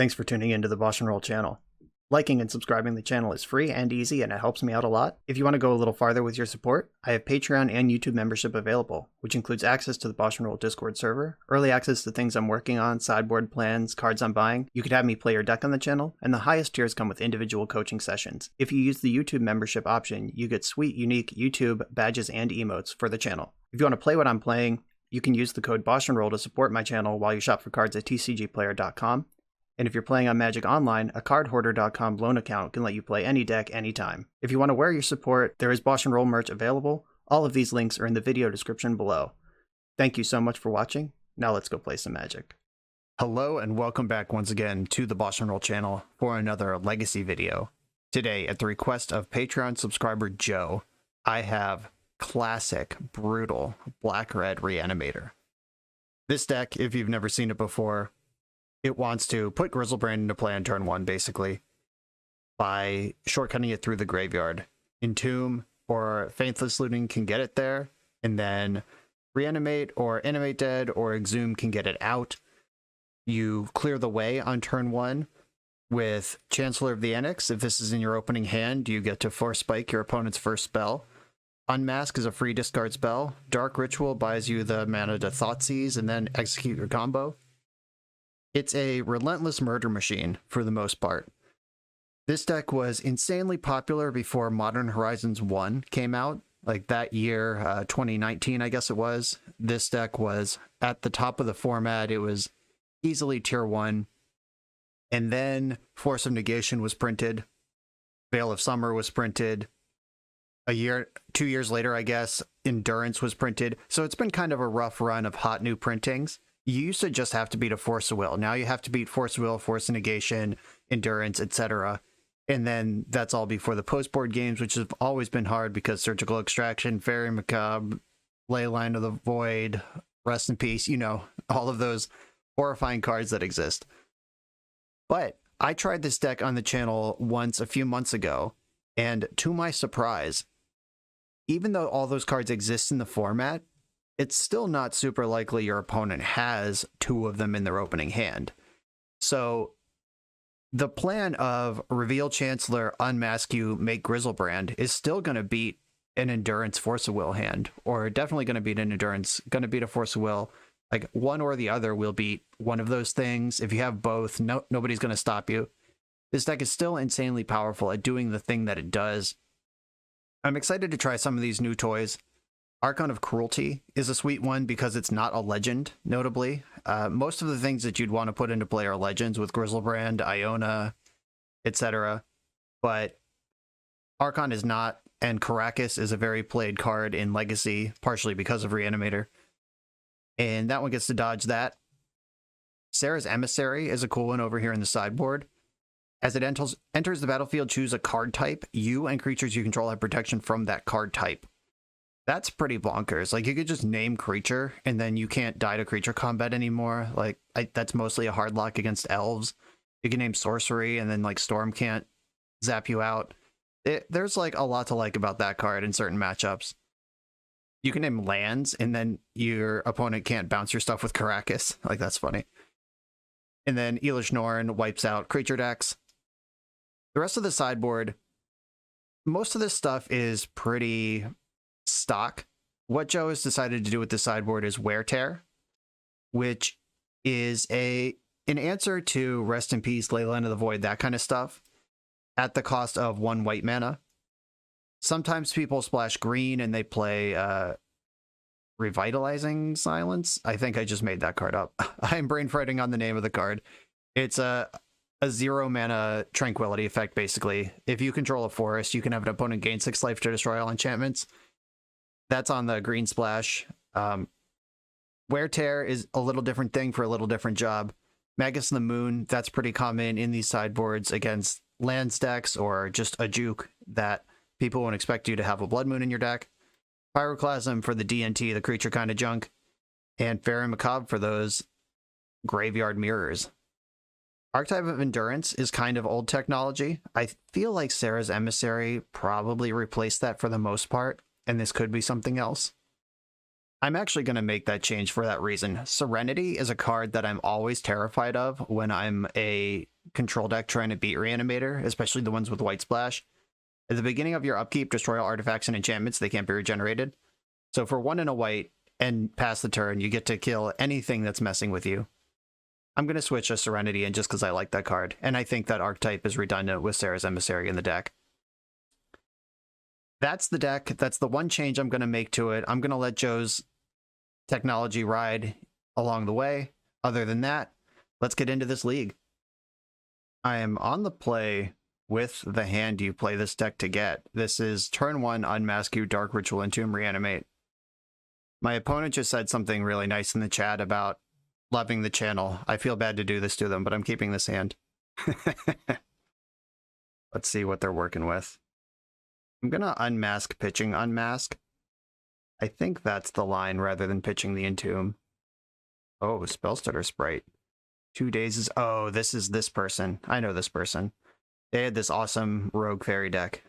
Thanks for tuning into the BoshNRoll channel. Liking and subscribing the channel is free and easy, and it helps me out a lot. If you want to go a little farther with your support, I have Patreon and YouTube membership available, which includes access to the BoshNRoll Discord server, early access to things I'm working on, sideboard plans, cards I'm buying. You could have me play your deck on the channel, and the highest tiers come with individual coaching sessions. If you use the YouTube membership option, you get sweet, unique YouTube badges and emotes for the channel. If you want to play what I'm playing, you can use the code BoshNRoll to support my channel while you shop for cards at tcgplayer.com. And if you're playing on Magic Online, a cardhoarder.com loan account can let you play any deck anytime. If you want to wear your support, there is BoshNRoll merch available. All of these links are in the video description below. Thank you so much for watching. Now let's go play some Magic. Hello and welcome back once again to the BoshNRoll channel for another Legacy video. Today, at the request of Patreon subscriber Joe, I have classic, brutal, black-red Reanimator. This deck, if you've never seen it before, it wants to put Griselbrand into play on turn 1, basically, by shortcutting it through the graveyard. Entomb or Faithless Looting can get it there, and then Reanimate or Animate Dead or Exhume can get it out. You clear the way on turn 1 with Chancellor of the Annex. If this is in your opening hand, you get to Force Spike your opponent's first spell. Unmask is a free discard spell. Dark Ritual buys you the mana to Thoughtseize and then execute your combo. It's a relentless murder machine for the most part. This deck was insanely popular before Modern Horizons 1 came out, like that year, 2019, I guess it was. This deck was at the top of the format. It was easily tier 1. And then Force of Negation was printed. Veil of Summer was printed. 2 years later, I guess, Endurance was printed. So it's been kind of a rough run of hot new printings. You used to just have to beat a Force of Will. Now you have to beat Force of Will, Force of Negation, Endurance, etc. And then that's all before the post-board games, which have always been hard because Surgical Extraction, Fairy Macabre, Leyline of the Void, Rest in Peace, you know, all of those horrifying cards that exist. But I tried this deck on the channel once a few months ago, and to my surprise, even though all those cards exist in the format, it's still not super likely your opponent has 2 of them in their opening hand. So the plan of reveal Chancellor, unmask you, make Griselbrand is still going to beat an Endurance Force of Will hand, or definitely going to beat an Endurance, going to beat a Force of Will. Like one or the other will beat one of those things. If you have both, nobody's going to stop you. This deck is still insanely powerful at doing the thing that it does. I'm excited to try some of these new toys. Archon of Cruelty is a sweet one because it's not a legend, notably. Most of the things that you'd want to put into play are legends with Griselbrand, Iona, etc. But Archon is not, and Caracas is a very played card in Legacy, partially because of Reanimator. And that one gets to dodge that. Sarah's Emissary is a cool one over here in the sideboard. As it enters the battlefield, choose a card type. You and creatures you control have protection from that card type. That's pretty bonkers. Like, you could just name creature, and then you can't die to creature combat anymore. Like, that's mostly a hard lock against elves. You can name sorcery, and then, like, Storm can't zap you out. There's, like, a lot to like about that card in certain matchups. You can name lands, and then your opponent can't bounce your stuff with Caracas. Like, that's funny. And then Elish Norn wipes out creature decks. The rest of the sideboard, most of this stuff is pretty stock. What Joe has decided to do with the sideboard is Wear Tear, which is an answer to Rest in Peace, Leyline of the Void, that kind of stuff, at the cost of 1 white mana. Sometimes people splash green and they play Revitalizing Silence. I think I just made that card up. I'm brain farting on the name of the card. It's a 0 mana tranquility effect, basically. If you control a forest, you can have an opponent gain 6 life to destroy all enchantments. That's on the green splash. Wear Tear is a little different thing for a little different job. Magus of the Moon, that's pretty common in these sideboards against land decks or just a juke that people won't expect you to have a Blood Moon in your deck. Pyroclasm for the DNT, the creature kind of junk. And Fairy Macabre for those graveyard mirrors. Archetype of Endurance is kind of old technology. I feel like Sarah's Emissary probably replaced that for the most part, and this could be something else. I'm actually going to make that change for that reason. Serenity is a card that I'm always terrified of when I'm a control deck trying to beat Reanimator, especially the ones with white splash. At the beginning of your upkeep, destroy all artifacts and enchantments. They can't be regenerated. So for 1 and a white and pass the turn, you get to kill anything that's messing with you. I'm going to switch a Serenity in just because I like that card, and I think that archetype is redundant with Sarah's Emissary in the deck. That's the deck. That's the one change I'm going to make to it. I'm going to let Joe's technology ride along the way. Other than that, let's get into this league. I am on the play with the hand you play this deck to get. This is turn 1, Unmask You, Dark Ritual, Entomb, Reanimate. My opponent just said something really nice in the chat about loving the channel. I feel bad to do this to them, but I'm keeping this hand. Let's see what they're working with. I'm going to unmask pitching Unmask. I think that's the line rather than pitching the Entomb. Oh, Spellstutter Sprite. 2 days is... Oh, this is this person. I know this person. They had this awesome Rogue Fairy deck.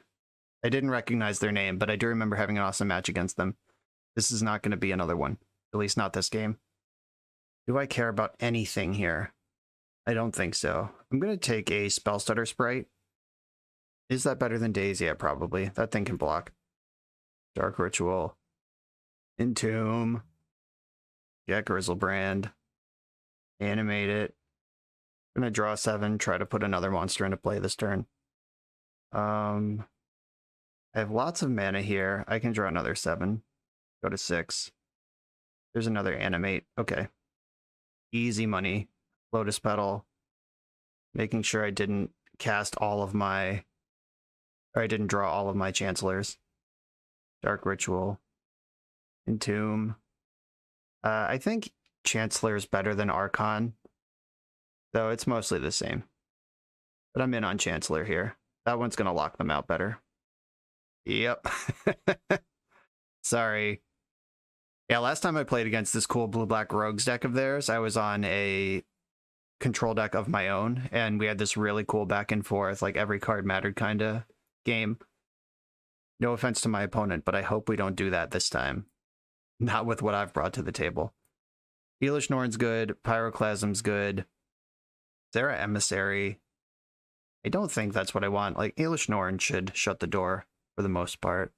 I didn't recognize their name, but I do remember having an awesome match against them. This is not going to be another one. At least not this game. Do I care about anything here? I don't think so. I'm going to take a Spellstutter Sprite. Is that better than Daze? Yeah, probably. That thing can block. Dark Ritual. Entomb. Get Grizzlebrand. Animate it. I'm going to draw 7, try to put another monster into play this turn. I have lots of mana here. I can draw another 7. Go to 6. There's another Animate. Okay. Easy money. Lotus Petal. Making sure I didn't cast all of my... Or I didn't draw all of my Chancellors. Dark Ritual. Entomb. I think Chancellor is better than Archon, though it's mostly the same. But I'm in on Chancellor here. That one's going to lock them out better. Yep. Sorry. Yeah, last time I played against this cool blue-black Rogues deck of theirs, I was on a control deck of my own, and we had this really cool back and forth, like every card mattered kind of game. No offense to my opponent, but I hope we don't do that this time. Not with what I've brought to the table. Elish Norn's good. Pyroclasm's good. Sarah Emissary. I don't think that's what I want. Like, Elish Norn should shut the door for the most part.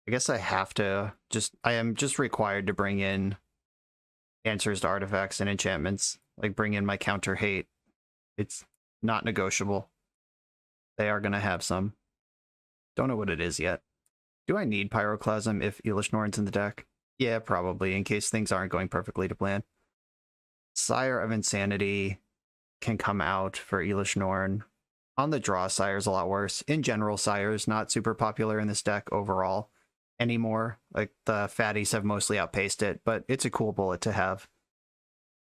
I guess I have to I am just required to bring in answers to artifacts and enchantments. Like, bring in my counter hate. It's not negotiable. They are going to have some. Don't know what it is yet. Do I need Pyroclasm if Elish Norn's in the deck? Yeah, probably, in case things aren't going perfectly to plan. Sire of Insanity can come out for Elish Norn. On the draw, Sire's a lot worse. In general, Sire's not super popular in this deck overall anymore. Like, the fatties have mostly outpaced it, but it's a cool bullet to have.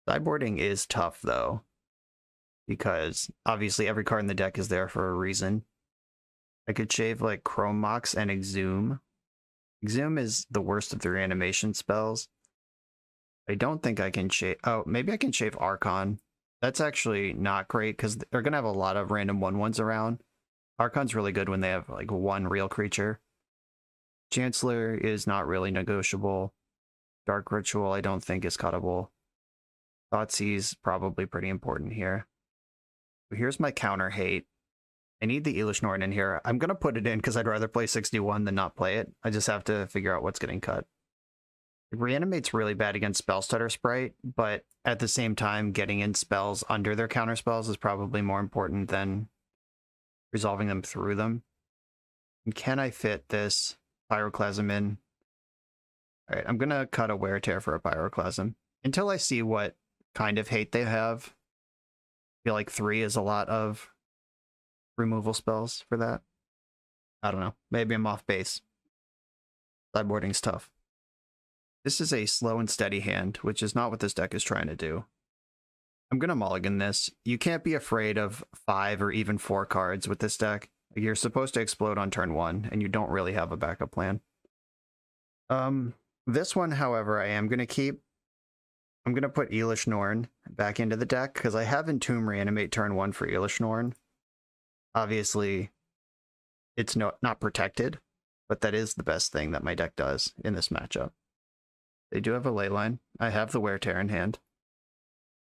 Sideboarding is tough, though, because obviously every card in the deck is there for a reason. I could shave, like, Chrome Mox and Exhume. Exhume is the worst of the reanimation spells. I don't think I can shave... Oh, maybe I can shave Archon. That's actually not great, because they're going to have a lot of random 1/1s around. Archon's really good when they have, like, one real creature. Chancellor is not really negotiable. Dark Ritual I don't think is cuttable. Thoughtseize probably pretty important here. Here's my counter hate. I need the Elish Norn in here. I'm going to put it in because I'd rather play 61 than not play it. I just have to figure out what's getting cut. Reanimate's really bad against Spellstutter Sprite, but at the same time, getting in spells under their counter spells is probably more important than resolving them through them. And can I fit this Pyroclasm in? Alright, I'm going to cut a Wear Tear for a Pyroclasm. Until I see what kind of hate they have. I feel like 3 is a lot of removal spells for that. I don't know. Maybe I'm off base. Sideboarding's tough. This is a slow and steady hand, which is not what this deck is trying to do. I'm going to mulligan this. You can't be afraid of 5 or even 4 cards with this deck. You're supposed to explode on turn 1, and you don't really have a backup plan. This one, however, I am going to keep. I'm going to put Elish Norn back into the deck, because I have Entomb Reanimate turn 1 for Elish Norn. Obviously, it's not protected, but that is the best thing that my deck does in this matchup. They do have a ley line. I have the Wear Tear in hand.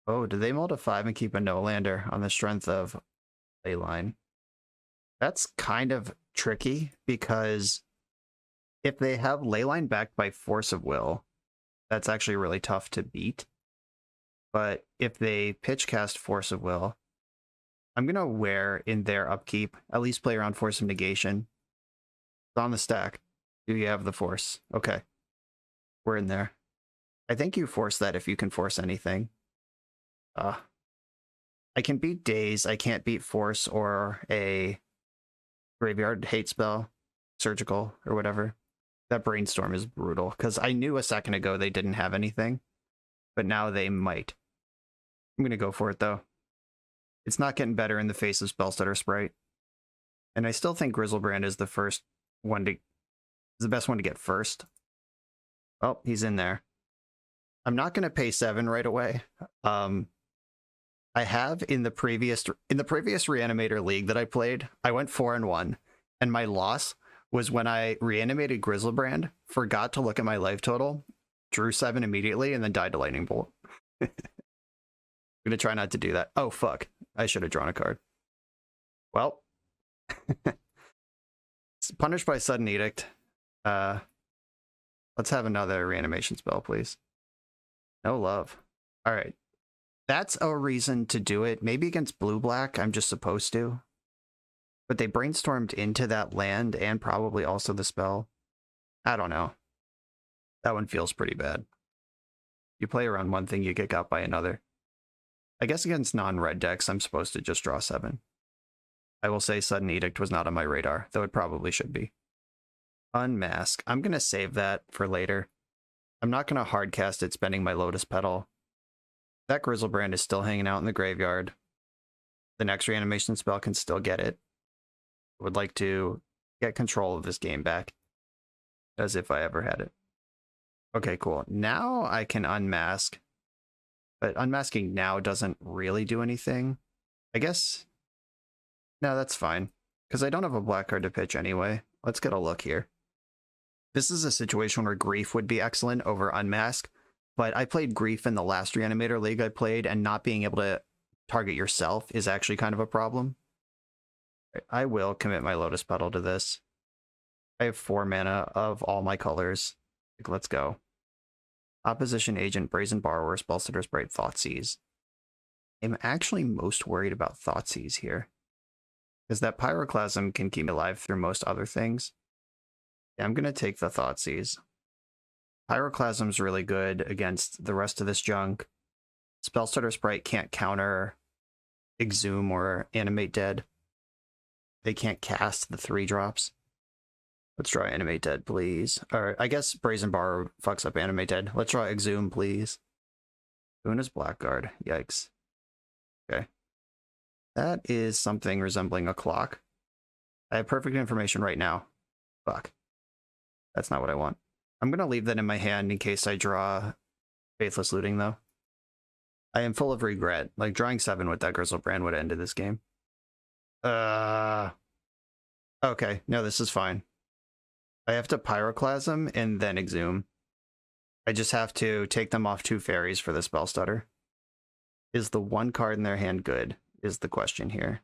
Oh, do they mull to 5 and keep a no-lander on the strength of ley line? That's kind of tricky, because if they have Leyline backed by Force of Will, that's actually really tough to beat. But if they pitch cast Force of Will, I'm going to Wear in their upkeep, at least play around Force of Negation. It's on the stack. Do you have the Force? Okay. We're in there. I think you force that if you can force anything. I can beat Daze. I can't beat Force or a Graveyard Hate Spell, Surgical, or whatever. That Brainstorm is brutal, because I knew a second ago they didn't have anything, but now they might. I'm going to go for it, though. It's not getting better in the face of Spellstutter Sprite. And I still think Grizzlebrand is the first one to... is the best one to get first. Oh, he's in there. I'm not going to pay 7 right away. I have in the previous Reanimator League that I played, I went 4-1, and my loss was when I reanimated Grizzlebrand, forgot to look at my life total, drew 7 immediately, and then died to Lightning Bolt. I'm gonna try not to do that. Oh, fuck. I should have drawn a card. Well. Punished by Sudden Edict. Let's have another reanimation spell, please. No love. Alright. That's a reason to do it. Maybe against blue-black, I'm just supposed to. But they brainstormed into that land and probably also the spell. I don't know. That one feels pretty bad. You play around one thing, you get got by another. I guess against non-red decks, I'm supposed to just draw 7. I will say Sudden Edict was not on my radar, though it probably should be. Unmask. I'm going to save that for later. I'm not going to hardcast it spending my Lotus Petal. That Grizzlebrand is still hanging out in the graveyard. The next reanimation spell can still get it. I would like to get control of this game back, as if I ever had it. Okay, cool. Now I can unmask, but unmasking now doesn't really do anything. I guess... no, that's fine, because I don't have a black card to pitch anyway. Let's get a look here. This is a situation where Grief would be excellent over Unmask, but I played Grief in the last Reanimator League I played, and not being able to target yourself is actually kind of a problem. I will commit my Lotus Petal to this. I have 4 mana of all my colors. Let's go. Opposition Agent, Brazen Borrower, Spellstutter Sprite, Thoughtseize. I'm actually most worried about Thoughtseize here, because that Pyroclasm can keep me alive through most other things. Yeah, I'm going to take the Thoughtseize. Pyroclasm's really good against the rest of this junk. Spellstutter Sprite can't counter Exhume or Animate Dead. They can't cast the 3-drops. Let's draw Animate Dead, please. Or I guess Brazen Borrower fucks up Animate Dead. Let's draw Exhume, please. Una's Blackguard. Yikes. Okay. That is something resembling a clock. I have perfect information right now. Fuck. That's not what I want. I'm going to leave that in my hand in case I draw Faithless Looting, though. I am full of regret. Like, drawing 7 with that Grizzlebrand would have ended this game. Okay, no, this is fine. I have to Pyroclasm and then Exhume. I just have to take them off 2 fairies for the Spell Stutter. Is the 1 card in their hand good, is the question here.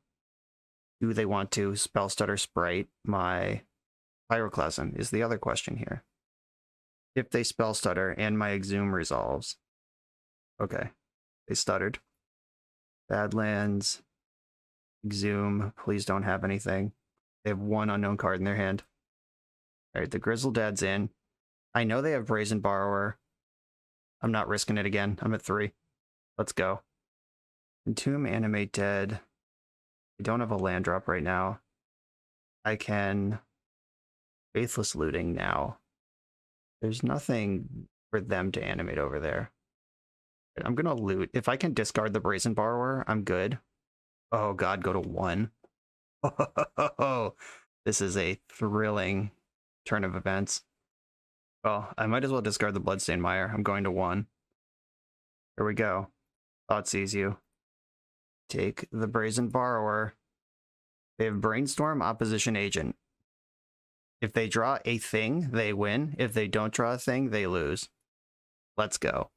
Do they want to Spell Stutter Sprite my Pyroclasm, is the other question here. If they Spell Stutter and my Exhume resolves. Okay, they stuttered. Badlands, Exhume, please don't have anything. They have 1 unknown card in their hand. Alright, the Grizzle Dad's in. I know they have Brazen Borrower. I'm not risking it again. I'm at 3. Let's go. Entomb, Animate Dead. I don't have a land drop right now. I can Faithless Looting now. There's nothing for them to animate over there. I'm gonna loot. If I can discard the Brazen Borrower, I'm good. Oh god, go to 1. Oh, this is a thrilling turn of events. Well, I might as well discard the Bloodstained Mire. I'm going to 1. Here we go. Thoughtseize you. Take the Brazen Borrower. They have Brainstorm, Opposition Agent. If they draw a thing, they win. If they don't draw a thing, they lose. Let's go.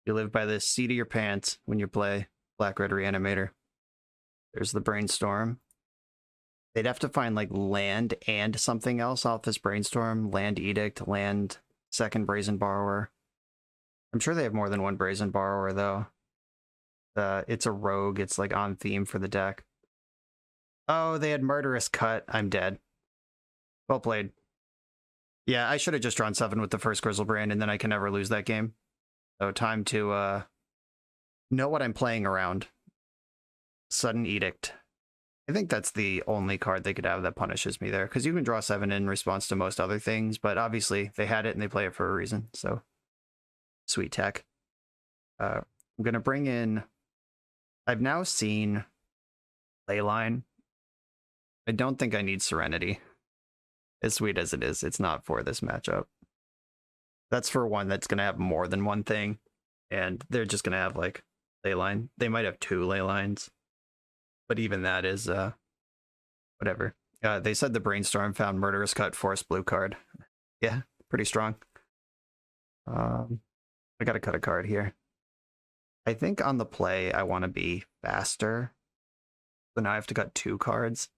You live by the seat of your pants when you play Black-Red Reanimator. There's the Brainstorm. They'd have to find like land and something else off this Brainstorm. Land Edict, land second Brazen Borrower. I'm sure they have more than one Brazen Borrower though. It's a rogue. It's like on theme for the deck. Oh, they had Murderous Cut. I'm dead. Well played. Yeah, I should have just drawn 7 with the first Grizzlebrand, and then I can never lose that game. So time to know what I'm playing around. Sudden Edict. I think that's the only card they could have that punishes me there, because you can draw 7 in response to most other things, but obviously they had it and they play it for a reason, so sweet tech. I'm going to bring in... I've now seen Leyline. I don't think I need Serenity. As sweet as it is, it's not for this matchup. That's for one that's going to have more than one thing, and they're just going to have, like, Leyline. They might have 2 Leylines, but even that is, whatever. They said the Brainstorm found Murderous Cut, Forest Blue card. Yeah, pretty strong. I gotta cut a card here. I think on the play, I want to be faster. So now I have to cut 2 cards.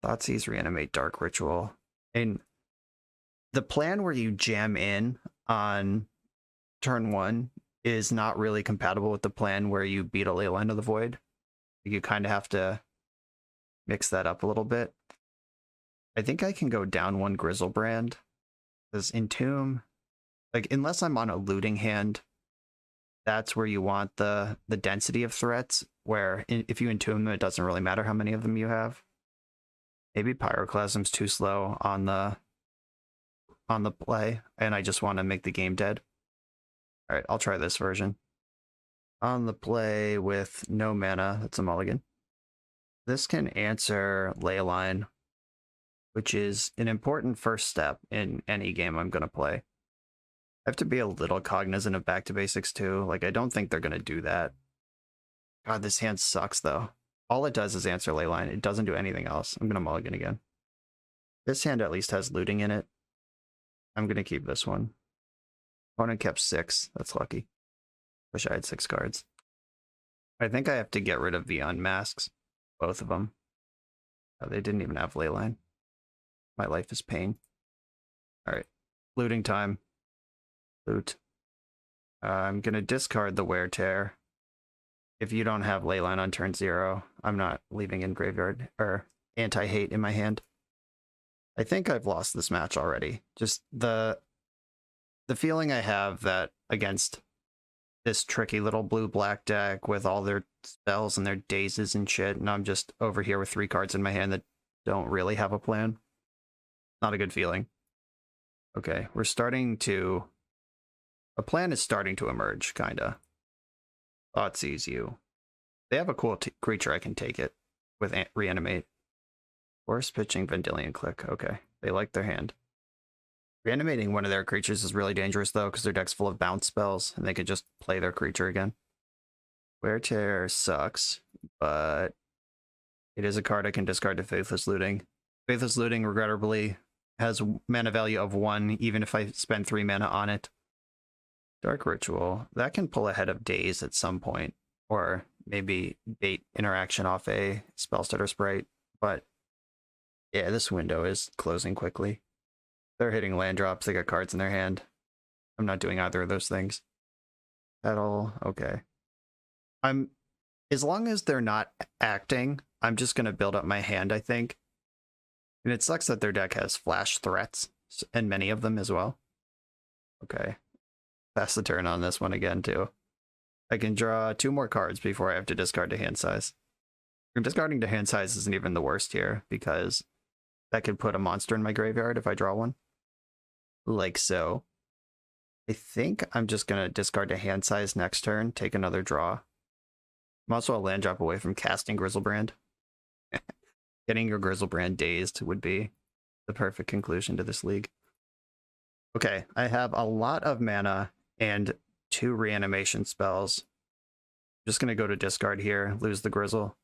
Thoughtseize, Reanimate, Dark Ritual. And the plan where you jam in on turn 1 is not really compatible with the plan where you beat a Leyline of the Void. You kind of have to mix that up a little bit. I think I can go down 1 Grizzlebrand. Because Entomb, like, unless I'm on a looting hand, that's where you want the density of threats, where if you Entomb them, it doesn't really matter how many of them you have. Maybe Pyroclasm's too slow on the play, and I just want to make the game dead. All right, I'll try this version. On the play with no mana, that's a mulligan. This can answer Leyline, which is an important first step in any game I'm going to play. I have to be a little cognizant of back to basics too. Like, I don't think they're going to do that. God, this hand sucks though. All it does is answer Leyline. It doesn't do anything else. I'm going to mulligan again. This hand at least has looting in it. I'm going to keep this one. Opponent kept 6. That's lucky. Wish I had 6 cards. I think I have to get rid of the unmasks. Both of them. Oh, they didn't even have Leyline. My life is pain. Alright. Looting time. Loot. I'm going to discard the Wear Tear. If you don't have Leyline on turn 0, I'm not leaving in graveyard or anti-hate in my hand. I think I've lost this match already. Just the feeling I have that against this tricky little blue-black deck with all their spells and their dazes and shit, and I'm just over here with 3 cards in my hand that don't really have a plan. Not a good feeling. Okay, we're starting to... A plan is starting to emerge, kinda. Thoughtseize you. They have a cool creature, I can take it with Reanimate. Force pitching Vendilion Click. Okay, they like their hand. Reanimating one of their creatures is really dangerous though, because their deck's full of bounce spells, and they could just play their creature again. Wear Tear sucks, but it is a card I can discard to Faithless Looting. Faithless Looting, regrettably, has mana value of 1, even if I spend 3 mana on it. Dark Ritual, that can pull ahead of Daze at some point, or maybe bait interaction off a Spellstutter Sprite, but yeah, this window is closing quickly. They're hitting land drops, they got cards in their hand. I'm not doing either of those things. Petal, okay. As long as they're not acting, I'm just going to build up my hand, I think. And it sucks that their deck has flash threats, and many of them as well. Okay. Pass the turn on this one again, too. I can draw 2 more cards before I have to discard to hand size. Discarding to hand size isn't even the worst here, because that could put a monster in my graveyard if I draw one. Like so. I think I'm just going to discard to hand size next turn, take another draw. I'm also a land drop away from casting Grizzlebrand. Getting your Grizzlebrand dazed would be the perfect conclusion to this league. Okay, I have a lot of mana and 2 reanimation spells. I'm just going to go to discard here, lose the Grizzle.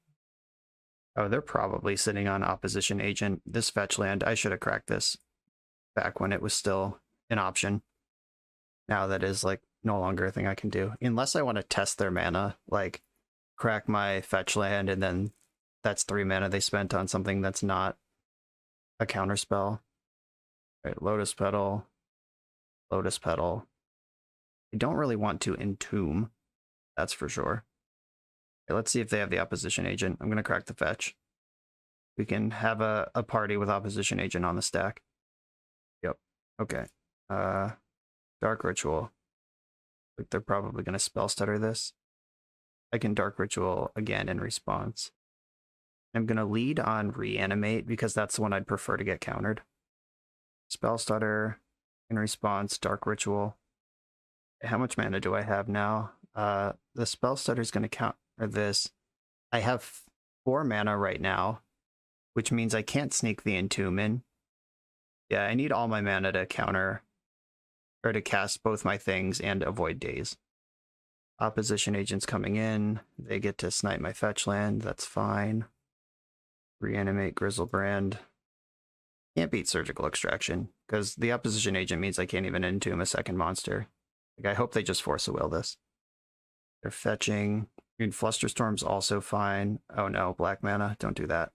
Oh, they're probably sitting on Opposition Agent. This fetch land, I should have cracked this back when it was still an option. now that is like no longer a thing I can do. Unless I want to test their mana, like crack my fetch land, and then that's 3 mana they spent on something that's not a counter spell. Right, Lotus Petal, Lotus Petal. I don't really want to entomb, that's for sure. Okay, let's see if they have the opposition agent. I'm going to crack the fetch. We can have a party with opposition agent on the stack. Yep. Okay. Dark Ritual. Like they're probably going to spell stutter this. I can Dark Ritual again in response. I'm going to lead on Reanimate because that's the one I'd prefer to get countered. Spell stutter in response, Dark Ritual. How much mana do I have now? The spell stutter is going to counter this. I have 4 mana right now, which means I can't sneak the Entomb in. Yeah, I need all my mana to counter, or to cast both my things and avoid daze. Opposition agents coming in. They get to snipe my fetch land. That's fine. Reanimate Grizzlebrand. Can't beat Surgical Extraction, because the opposition agent means I can't even entomb a second monster. Like, I hope they just Force of Will this. They're fetching. I mean, Flusterstorm's also fine. Oh no, black mana. Don't do that.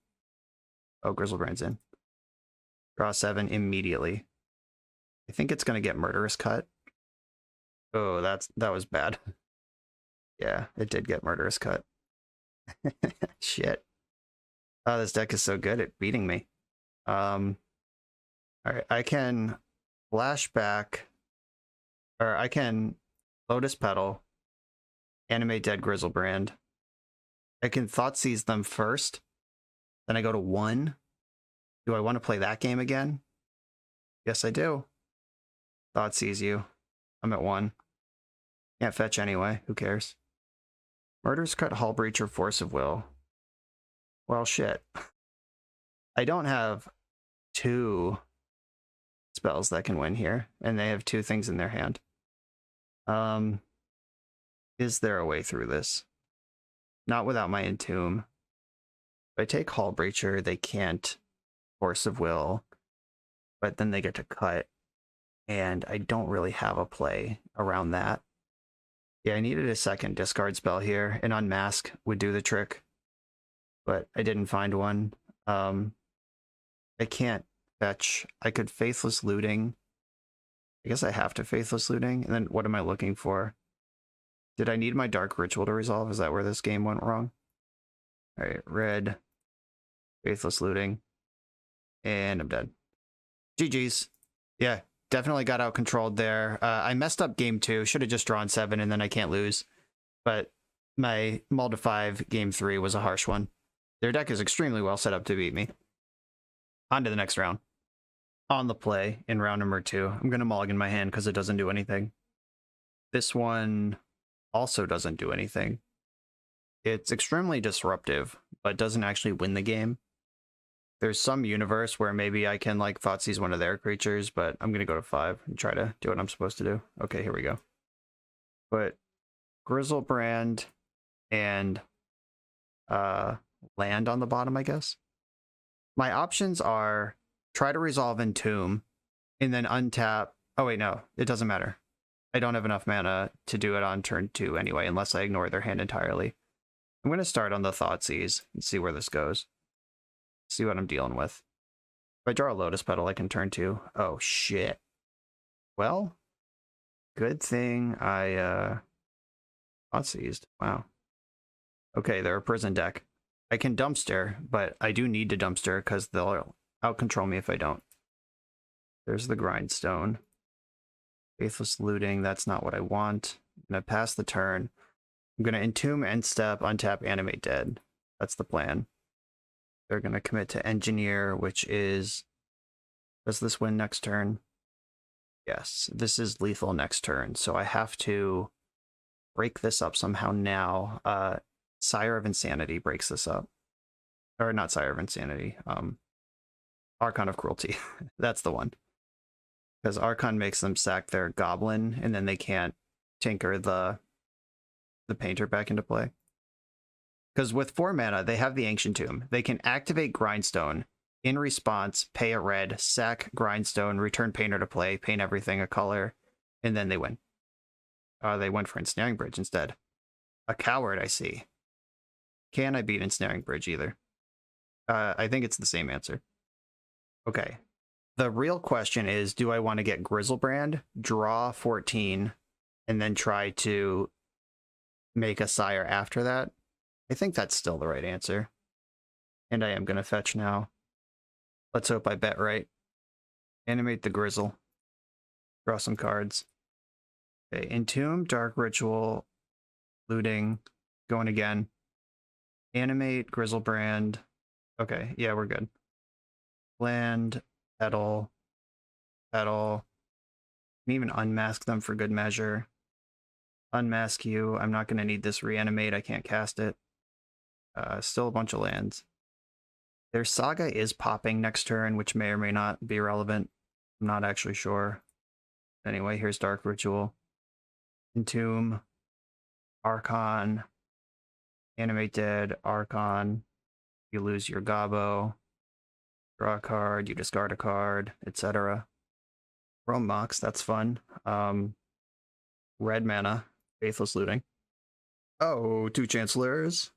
Oh, Grizzlebrand's in. Draw 7 immediately. I think it's going to get Murderous Cut. Oh, that was bad. Yeah, it did get Murderous Cut. Shit. Oh, this deck is so good at beating me. Alright, I can flashback, or I can Lotus Petal, animate Dead Grizzlebrand. I can Thoughtseize them first, then I go to 1. Do I want to play that game again? Yes, I do. Thoughtseize you. I'm at 1. Can't fetch anyway, who cares? Murderous Cut, Hull Breach, or Force of Will. Well, shit. I don't have 2 spells that can win here, and they have 2 things in their hand. Is there a way through this? Not without my Entomb. If I take Hull Breacher, they can't Force of Will, but then they get to cut, and I don't really have a play around that. Yeah, I needed a second discard spell here, and Unmask would do the trick, but I didn't find one. I can't fetch. I could Faithless Looting. I guess I have to Faithless Looting, and then what am I looking for? Did I need my Dark Ritual to resolve? Is that where this game went wrong? Alright, red, Faithless Looting, and I'm dead. GG's. Yeah, definitely got out controlled there. I messed up game 2. Should have just drawn 7 and then I can't lose. But my Mull to 5 game 3 was a harsh one. Their deck is extremely well set up to beat me. On to the next round. On the play in round number 2. I'm going to mulligan my hand because it doesn't do anything. This one also doesn't do anything. It's extremely disruptive, but doesn't actually win the game. There's some universe where maybe I can like Thoughtseize one of their creatures, but I'm going to go to 5 and try to do what I'm supposed to do. Okay, here we go. But Grizzlebrand and land on the bottom, I guess. My options are try to resolve Entomb and then untap. Oh wait, no, it doesn't matter. I don't have enough mana to do it on turn 2 anyway, unless I ignore their hand entirely. I'm going to start on the Thoughtseize and see where this goes. See what I'm dealing with. If I draw a Lotus Petal, I can turn 2. Oh, shit. Well, good thing I Thoughtseized. Wow. Okay, they're a prison deck. I can Dumpster, but I do need to Dumpster because they'll out-control me if I don't. There's the Grindstone. Faithless Looting, that's not what I want. I'm going to pass the turn. I'm going to Entomb, End Step, untap, Animate Dead. That's the plan. They're going to commit to Engineer, which is... Does this win next turn? Yes, this is lethal next turn, so I have to break this up somehow now. Sire of Insanity breaks this up. Or not Sire of Insanity. Archon of Cruelty. That's the one. Because Archon makes them sack their Goblin, and then they can't tinker the Painter back into play. Because with 4 mana, they have the Ancient Tomb. They can activate Grindstone. In response, pay a red, sack Grindstone, return Painter to play, paint everything a color, and then they win. They went for Ensnaring Bridge instead. A coward, I see. Can I beat Ensnaring Bridge either? I think it's the same answer. Okay. The real question is, do I want to get Grizzlebrand, draw 14, and then try to make a sire after that? I think that's still the right answer. And I am going to fetch now. Let's hope I bet right. Animate the Grizzle. Draw some cards. Okay, Entomb, Dark Ritual, Looting, going again. Animate, Grizzlebrand. Okay, yeah, we're good. Land, Petal, Petal. Can even unmask them for good measure. Unmask you. I'm not going to need this Reanimate. I can't cast it. Still a bunch of lands. Their Saga is popping next turn, which may or may not be relevant. I'm not actually sure. Anyway, here's Dark Ritual. Entomb. Archon. Animate Dead. Archon. You lose your Gobbo. Draw a card. You discard a card, etc. Chrome Mox, that's fun. Red mana. Faithless Looting. Oh, 2 Chancellors.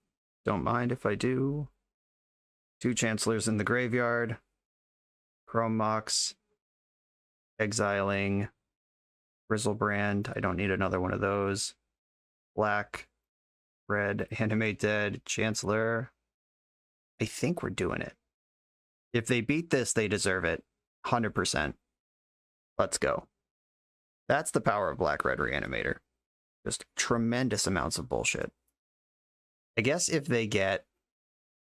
Don't mind if I do. 2 Chancellors in the graveyard. Chrome Mox. Exiling. Grizzlebrand. I don't need another one of those. Black. Red. Animate Dead. Chancellor. I think we're doing it. If they beat this, they deserve it. 100%. Let's go. That's the power of Black-Red Reanimator. Just tremendous amounts of bullshit. I guess if they get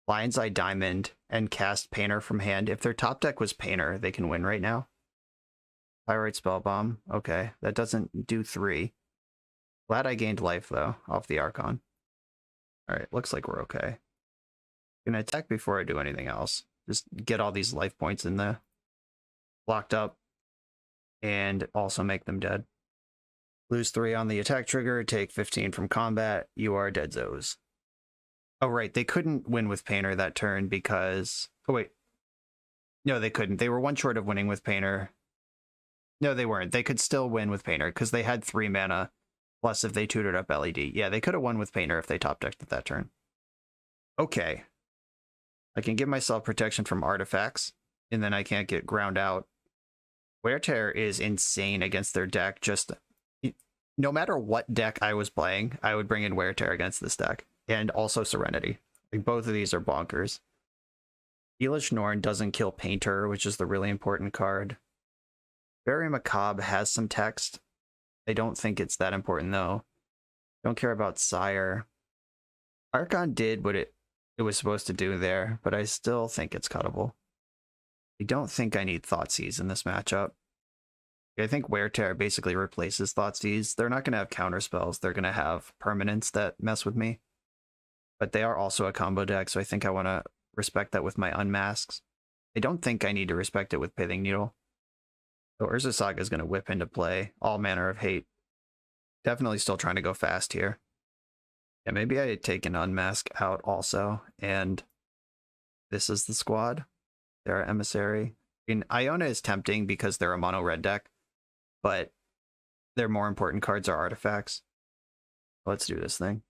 Lion's Eye Diamond and cast Painter from hand, if their top deck was Painter, they can win right now. Pyrite Spellbomb. Okay, that doesn't do 3. Glad I gained life, though, off the Archon. Alright, looks like we're okay. Gonna attack before I do anything else. Just get all these life points in there. Locked up. And also make them dead. Lose 3 on the attack trigger, take 15 from combat. You are dead Zos. Oh, right. They couldn't win with Painter that turn because... Oh, wait. No, they couldn't. They were 1 short of winning with Painter. No, they weren't. They could still win with Painter because they had 3 mana. Plus, if they tutored up LED. Yeah, they could have won with Painter if they top decked it that turn. Okay. I can give myself protection from artifacts, and then I can't get ground out. Wear Tear is insane against their deck. Just no matter what deck I was playing, I would bring in Wear Tear against this deck. And also Serenity. Like, both of these are bonkers. Elish Norn doesn't kill Painter, which is the really important card. Very Macabre has some text. I don't think it's that important, though. Don't care about Sire. Archon did what it was supposed to do there, but I still think it's cuttable. I don't think I need Thoughtseize in this matchup. I think Wear Tear basically replaces Thoughtseize. They're not going to have counter spells. They're going to have permanents that mess with me. But they are also a combo deck, so I think I want to respect that with my unmasks. I don't think I need to respect it with Pithing Needle. So Urza Saga is going to whip into play. All Manner of Hate. Definitely still trying to go fast here. Yeah, maybe I take an unmask out also, and this is the squad. They're Emissary. I mean, Iona is tempting because they're a mono red deck, but their more important cards are artifacts. Let's do this thing.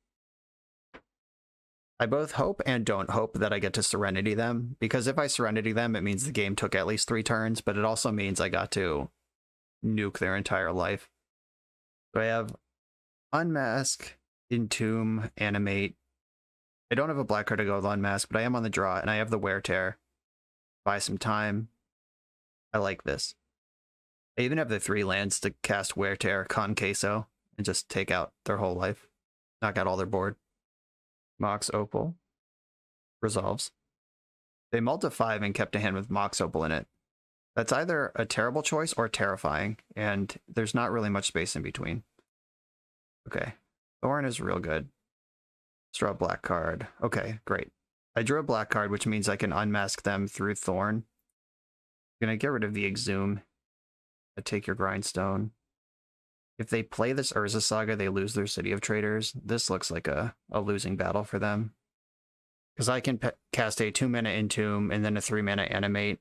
I both hope and don't hope that I get to Serenity them, because if I Serenity them, it means the game took at least 3 turns, but it also means I got to nuke their entire life. So I have Unmask, Entomb, Animate. I don't have a black card to go with Unmask, but I am on the draw, and I have the Wear Tear. Buy some time. I like this. I even have the 3 lands to cast Wear Tear, Con Queso, and just take out their whole life. Knock out all their board. Mox Opal. Resolves. They mulled to 5 and kept a hand with Mox Opal in it. That's either a terrible choice or terrifying, and there's not really much space in between. Okay. Thorn is real good. Let's draw a black card. Okay, great. I drew a black card, which means I can unmask them through Thorn. I'm going to get rid of the Exhume. I take your Grindstone. If they play this Urza Saga, they lose their City of Traders. This looks like a losing battle for them. Because I can cast a 2-mana Entomb and then a 3-mana Animate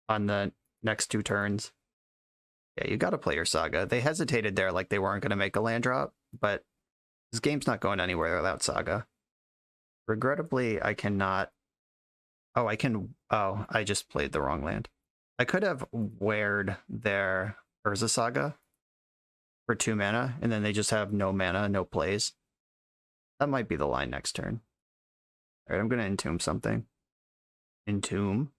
on the next 2 turns. Yeah, you gotta play your Saga. They hesitated there like they weren't gonna make a land drop, but this game's not going anywhere without Saga. Regrettably, I cannot... Oh, I can... Oh, I just played the wrong land. I could have weared their Urza Saga for 2 mana, and then they just have no mana, no plays. That might be the line next turn. Alright, I'm gonna Entomb something. Entomb.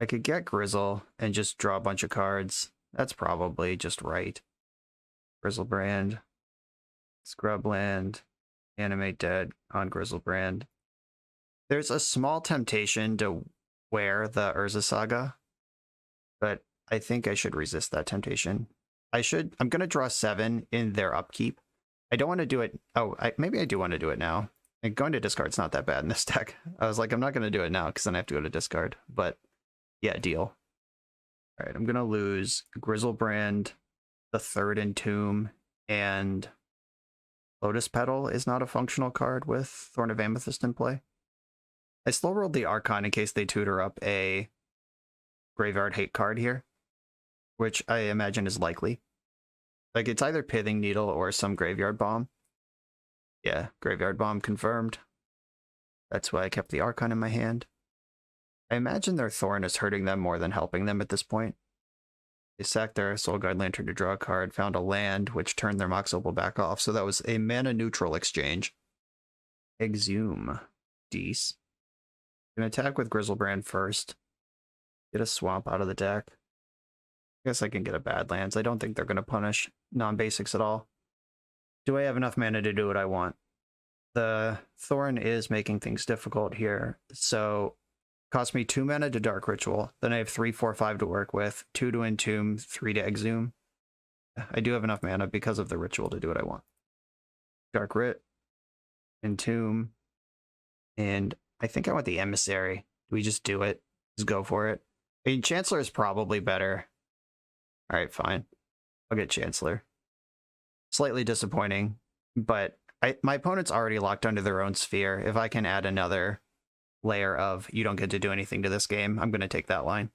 I could get Grizzle and just draw a bunch of cards. That's probably just right. Grizzlebrand. Scrubland. Animate Dead on Grizzlebrand. There's a small temptation to wear the Urza Saga, but I think I should resist that temptation. I'm going to draw 7 in their upkeep. I don't want to do it. Oh, maybe I do want to do it now. And going to discard's not that bad in this deck. I was like, I'm not going to do it now because then I have to go to discard. But yeah, deal. All right, I'm going to lose Grizzlebrand, the 3rd Entomb, and Lotus Petal is not a functional card with Thorn of Amethyst in play. I slow rolled the Archon in case they tutor up a Graveyard Hate card here, which I imagine is likely. Like, it's either Pithing Needle or some Graveyard Bomb. Yeah, Graveyard Bomb confirmed. That's why I kept the Archon in my hand. I imagine their Thorn is hurting them more than helping them at this point. They sacked their Soulguard Lantern to draw a card, found a land, which turned their Mox Opal back off, so that was a mana-neutral exchange. Exhume. Deece. Gonna attack with Grizzlebrand first. Get a Swamp out of the deck. I guess I can get a Badlands. I don't think they're gonna punish non-basics at all. Do I have enough mana to do what I want? The Thorn is making things difficult here, so cost me 2 mana to Dark Ritual. Then I have 3, 4, 5 to work with. 2 to Entomb, 3 to Exhume. I do have enough mana because of the Ritual to do what I want. Dark Rit, Entomb, and I think I want the Emissary. Do we just do it? Just go for it? I mean, Chancellor is probably better. Alright, fine. I'll get Chancellor. Slightly disappointing, but my opponent's already locked under their own sphere. If I can add another layer of you don't get to do anything to this game, I'm going to take that line.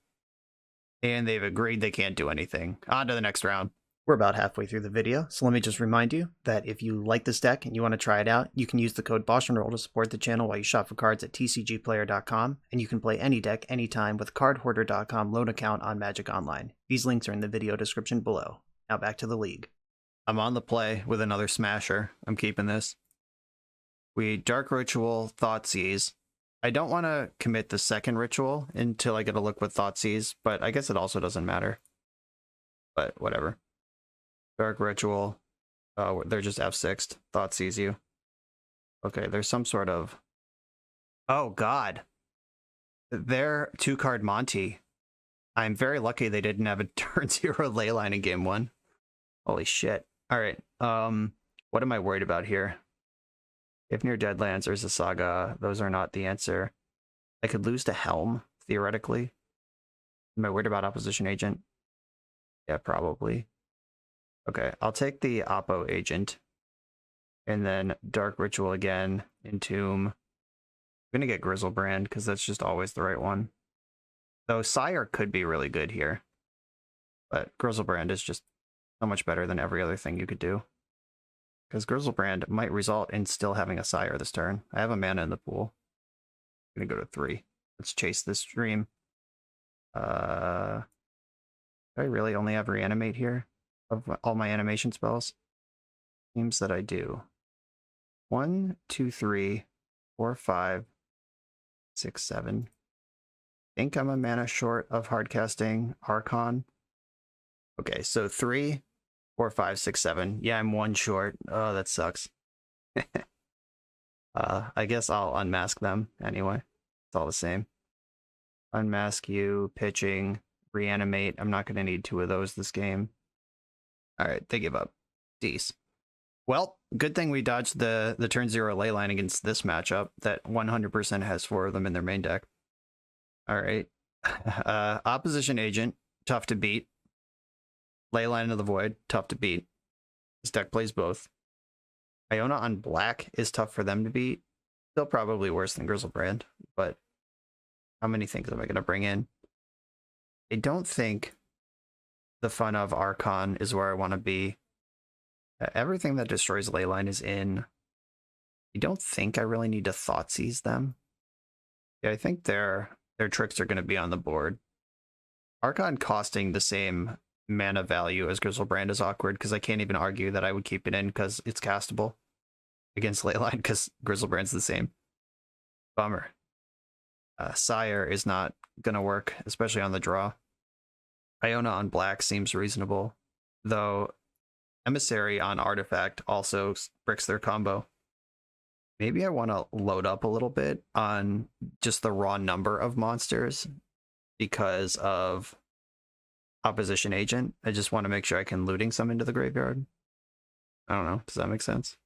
And they've agreed they can't do anything. On to the next round. We're about halfway through the video, so let me just remind you that if you like this deck and you want to try it out, you can use the code BoshNRoll to support the channel while you shop for cards at tcgplayer.com, and you can play any deck anytime with cardhoarder.com loan account on Magic Online. These links are in the video description below. Now back to the league. I'm on the play with another Smasher. I'm keeping this. We Dark Ritual, Thoughtseize. I don't want to commit the second Ritual until I get a look with Thoughtseize, but I guess it also doesn't matter. But whatever. Dark Ritual. They're just F6'd. Thoughtseize you. Okay, there's some sort of... Oh, God. They're 2-card Monty. I'm very lucky they didn't have a turn 0 Leyline in game 1. Holy shit. Alright, what am I worried about here? If near Deadlands, there's a Saga. Those are not the answer. I could lose to Helm, theoretically. Am I worried about Opposition Agent? Yeah, probably. Okay, I'll take the Oppo Agent. And then Dark Ritual again, Entomb. I'm gonna get Grizzlebrand, because that's just always the right one. Though Sire could be really good here. But Grizzlebrand is just so much better than every other thing you could do. Because Grizzlebrand might result in still having a Sire this turn. I have a mana in the pool. I'm gonna go to 3. Let's chase this stream. Do I really only have Reanimate here? Of all my animation spells? Seems that I do. 1, 2, 3, 4, 5, 6, 7. I think I'm a mana short of hardcasting Archon. Okay, so 3, 4, 5, 6, 7. Yeah, I'm 1 short. Oh, that sucks. I guess I'll unmask them anyway. It's all the same. Unmask you, pitching, reanimate. I'm not going to need 2 of those this game. Alright, they give up. Deece. Well, good thing we dodged the turn 0 Leyline against this matchup that 100% has 4 of them in their main deck. Alright. Opposition Agent, tough to beat. Leyline of the Void, tough to beat. This deck plays both. Iona on black is tough for them to beat. Still probably worse than Grizzlebrand, but how many things am I going to bring in? I don't think the fun of Archon is where I want to be. Everything that destroys Leyline is in. I don't think I really need to Thoughtseize them. Yeah, I think their tricks are going to be on the board. Archon costing the same mana value as Grizzlebrand is awkward, because I can't even argue that I would keep it in because it's castable against Leyline, because Grizzlebrand's the same. Bummer. Sire is not going to work, especially on the draw. Iona on black seems reasonable, though Emissary on Artifact also bricks their combo. Maybe I want to load up a little bit on just the raw number of monsters because of Opposition Agent. I just want to make sure I can looting some into the graveyard. I don't know. Does that make sense?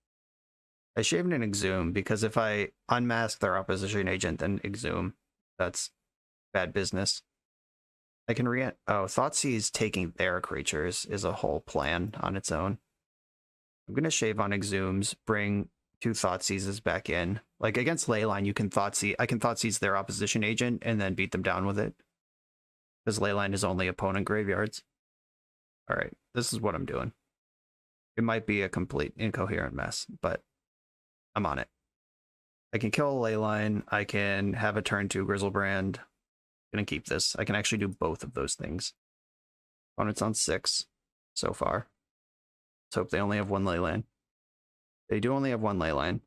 I shaved an Exhume because if I unmask their Opposition Agent, then Exhume, that's bad business. I can Thoughtseize taking their creatures is a whole plan on its own. I'm going to shave on Exhumes, bring 2 Thoughtseizes back in. Like against Leyline, you can I can Thoughtseize their Opposition Agent and then beat them down with it. Because Leyline is only opponent graveyards. Alright, this is what I'm doing. It might be a complete incoherent mess, but I'm on it. I can kill Leyline, I can have a turn 2 Grizzlebrand. Gonna keep this. I can actually do both of those things. Opponent's on 6 so far. Let's hope they only have 1 Leyline. They do only have 1 Leyline.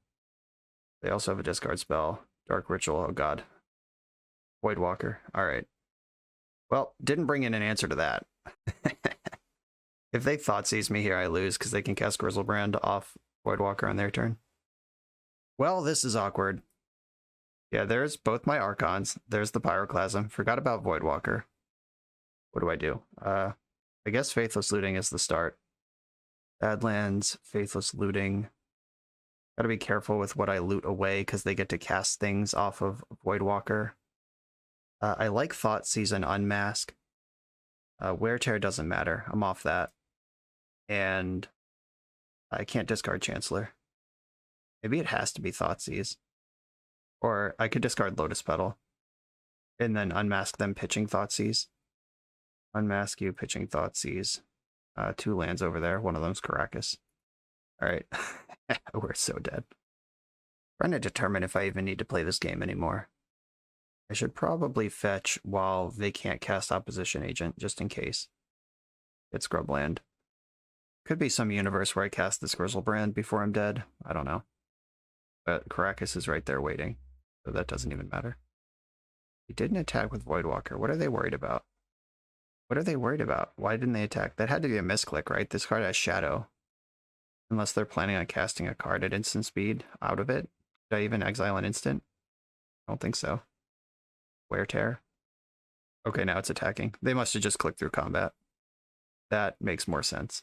They also have a discard spell. Dark Ritual, oh god. Voidwalker, alright. Well, didn't bring in an answer to that. If they Thoughtseize me here, I lose because they can cast Grizzlebrand off Voidwalker on their turn. Well, this is awkward. Yeah, there's both my Archons. There's the Pyroclasm. Forgot about Voidwalker. What do? I guess Faithless Looting is the start. Badlands, Faithless Looting. Gotta be careful with what I loot away because they get to cast things off of Voidwalker. I like Thoughtseize and Unmask. Wear Tear doesn't matter. I'm off that. And I can't discard Chancellor. Maybe it has to be Thoughtseize. Or I could discard Lotus Petal. And then unmask them pitching Thoughtseize. Unmask you, pitching Thoughtseize. 2 lands over there. One of them's Caracas. Alright. We're so dead. Trying to determine if I even need to play this game anymore. I should probably fetch while they can't cast Opposition Agent, just in case. It's Scrubland. Could be some universe where I cast this Grizzlebrand before I'm dead. I don't know. But Caracas is right there waiting, so that doesn't even matter. He didn't attack with Voidwalker. What are they worried about? What are they worried about? Why didn't they attack? That had to be a misclick, right? This card has Shadow. Unless they're planning on casting a card at instant speed out of it. Did I even exile an instant? I don't think so. Wear Tear. Okay, now it's attacking. They must have just clicked through combat. That makes more sense.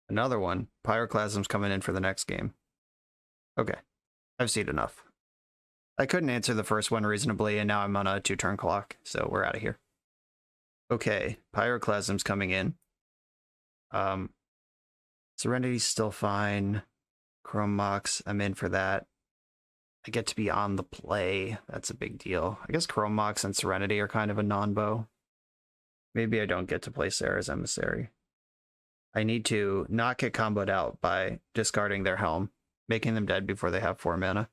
Another one. Pyroclasm's coming in for the next game. Okay. I've seen enough. I couldn't answer the first one reasonably, and now I'm on a 2-turn clock, so we're out of here. Okay, Pyroclasm's coming in. Serenity's still fine. Chrome Mox, I'm in for that. I get to be on the play. That's a big deal. I guess Chrome Mox and Serenity are kind of a non-bow. Maybe I don't get to play Sarah's Emissary. I need to not get comboed out by discarding their Helm, making them dead before they have 4 mana.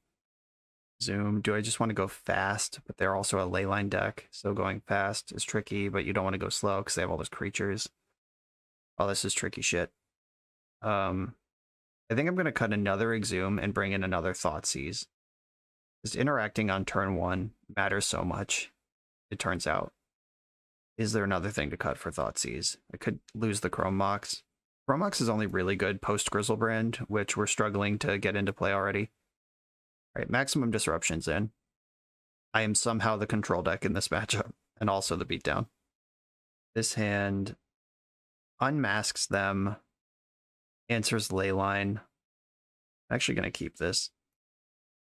Zoom. Do I just want to go fast? But they're also a Leyline deck, so going fast is tricky, but you don't want to go slow because they have all those creatures. Oh, this is tricky shit. I think I'm going to cut another Exhume and bring in another Thoughtseize. Because interacting on turn 1 matters so much, it turns out. Is there another thing to cut for Thoughtseize? I could lose the Chrome Mox. Chrome Mox is only really good post Grizzlebrand, which we're struggling to get into play already. Alright, Maximum Disruption's in. I am somehow the control deck in this matchup, and also the beatdown. This hand unmasks them, answers Leyline. I'm actually going to keep this.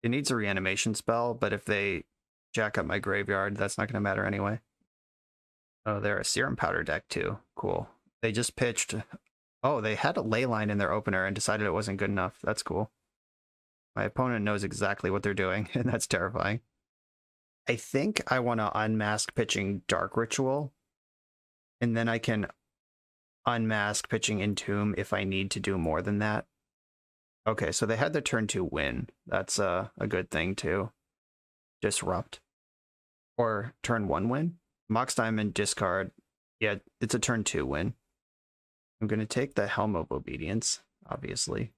It needs a reanimation spell, but if they jack up my graveyard, that's not going to matter anyway. Oh, they're a Serum Powder deck too. Cool. They just pitched... Oh, they had a Leyline in their opener and decided it wasn't good enough. That's cool. My opponent knows exactly what they're doing, and that's terrifying. I think I want to unmask pitching Dark Ritual, and then I can unmask pitching Entomb if I need to do more than that. Okay, so they had the turn 2 win. That's a good thing too. Disrupt. Or turn 1 win. Mox Diamond, discard. Yeah, it's a turn 2 win. I'm going to take the Helm of Obedience, obviously.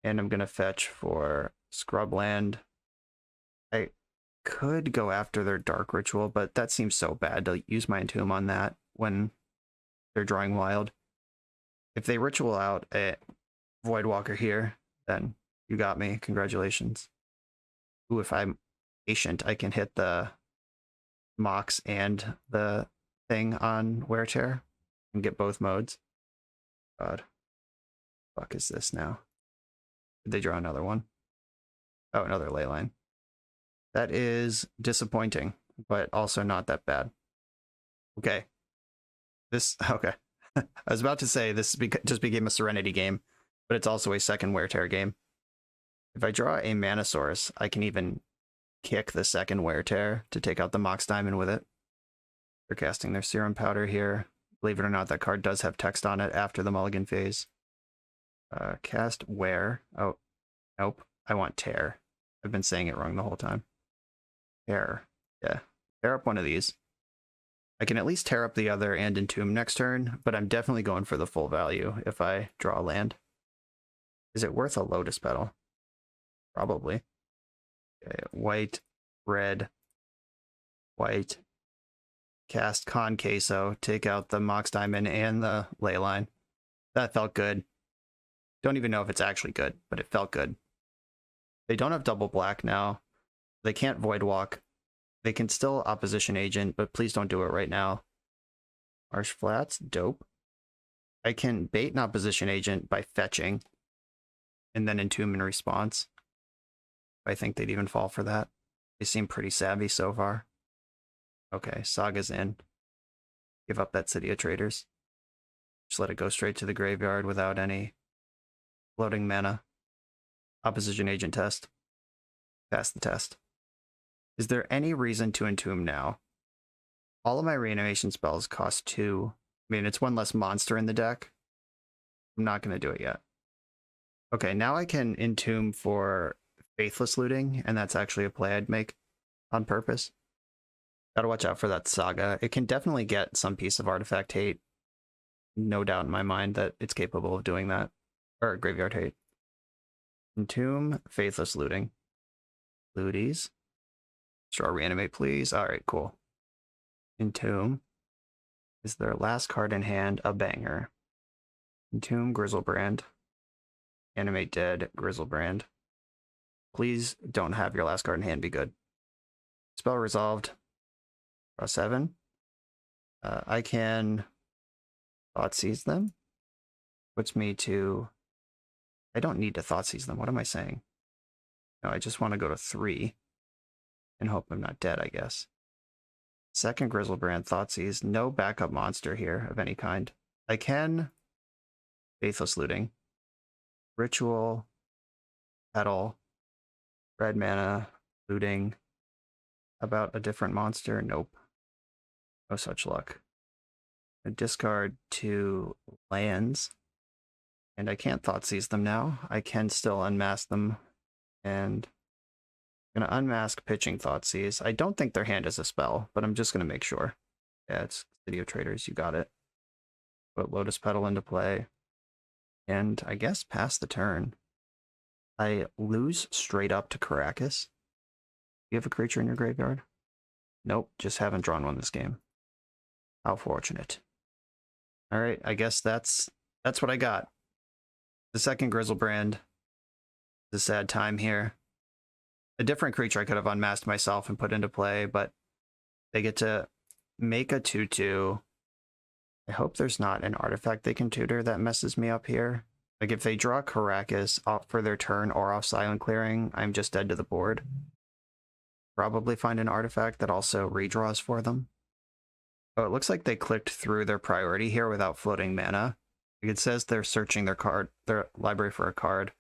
And I'm going to fetch for Scrubland. I could go after their Dark Ritual, but that seems so bad to use my Entomb on that when they're drawing wild. If they Ritual out a Voidwalker here, then you got me. Congratulations. Ooh, if I'm patient, I can hit the Mox and the thing on Wear Tear and get both modes. God. Fuck is this now? Did they draw another one? Oh, another Leyline. That is disappointing, but also not that bad. Okay. Okay. I was about to say this just became a Serenity game, but it's also a second Wear Tear game. If I draw a Manosaurus, I can even kick the second Wear Tear to take out the Mox Diamond with it. They're casting their Serum Powder here. Believe it or not, that card does have text on it after the Mulligan phase. Cast Wear. Oh, nope. I want Tear. I've been saying it wrong the whole time. Tear. Yeah. Tear up one of these. I can at least tear up the other and Entomb next turn, but I'm definitely going for the full value if I draw a land. Is it worth a Lotus Petal? Probably. Okay, white, red, white. Cast Con Queso, take out the Mox Diamond and the Leyline. That felt good. Don't even know if it's actually good, but it felt good. They don't have double black now. They can't Void Walk. They can still Opposition Agent, but please don't do it right now. Marsh Flats, dope. I can bait an Opposition Agent by fetching, and then Entomb in response. I think they'd even fall for that. They seem pretty savvy so far. Okay, Saga's in. Give up that City of Traders. Just let it go straight to the graveyard without any floating mana. Opposition Agent test. Pass the test. Is there any reason to Entomb now? All of my reanimation spells cost 2. I mean, it's one less monster in the deck. I'm not going to do it yet. Okay, now I can Entomb for Faithless Looting, and that's actually a play I'd make on purpose. Gotta watch out for that Saga. It can definitely get some piece of Artifact Hate. No doubt in my mind that it's capable of doing that. Or Graveyard Hate. Entomb, Faithless Looting. Looties. Draw Reanimate, please. Alright, cool. Entomb. Is their last card in hand a banger? Entomb, Grizzlebrand. Animate dead, Grizzlebrand. Please don't have your last card in hand be good. Spell resolved. Draw 7. I can Thoughtseize them. Puts me to... I don't need to Thoughtseize them. What am I saying? No, I just want to go to 3. And hope I'm not dead, I guess. Second Grizzlebrand, Thoughtseize. No backup monster here of any kind. I can Faithless Looting. Ritual. Petal. Red mana. Looting. About a different monster? Nope. No such luck. I discard 2 lands. And I can't Thoughtseize them now. I can still unmask them. And I'm going to unmask pitching Thoughtseize. I don't think their hand is a spell, but I'm just going to make sure. Yeah, it's City of Traders. You got it. Put Lotus Petal into play. And I guess pass the turn. I lose straight up to Caracas. Do you have a creature in your graveyard? Nope, just haven't drawn one this game. How fortunate. Alright, I guess that's what I got. The second Grizzlebrand. It's a sad time here. A different creature I could have unmasked myself and put into play, but they get to make a 2/2. I hope there's not an artifact they can tutor that messes me up here. Like if they draw Caracas off for their turn or off Silent Clearing, I'm just dead to the board. Probably find an artifact that also redraws for them. Oh, it looks like they clicked through their priority here without floating mana. It says they're searching their library for a card.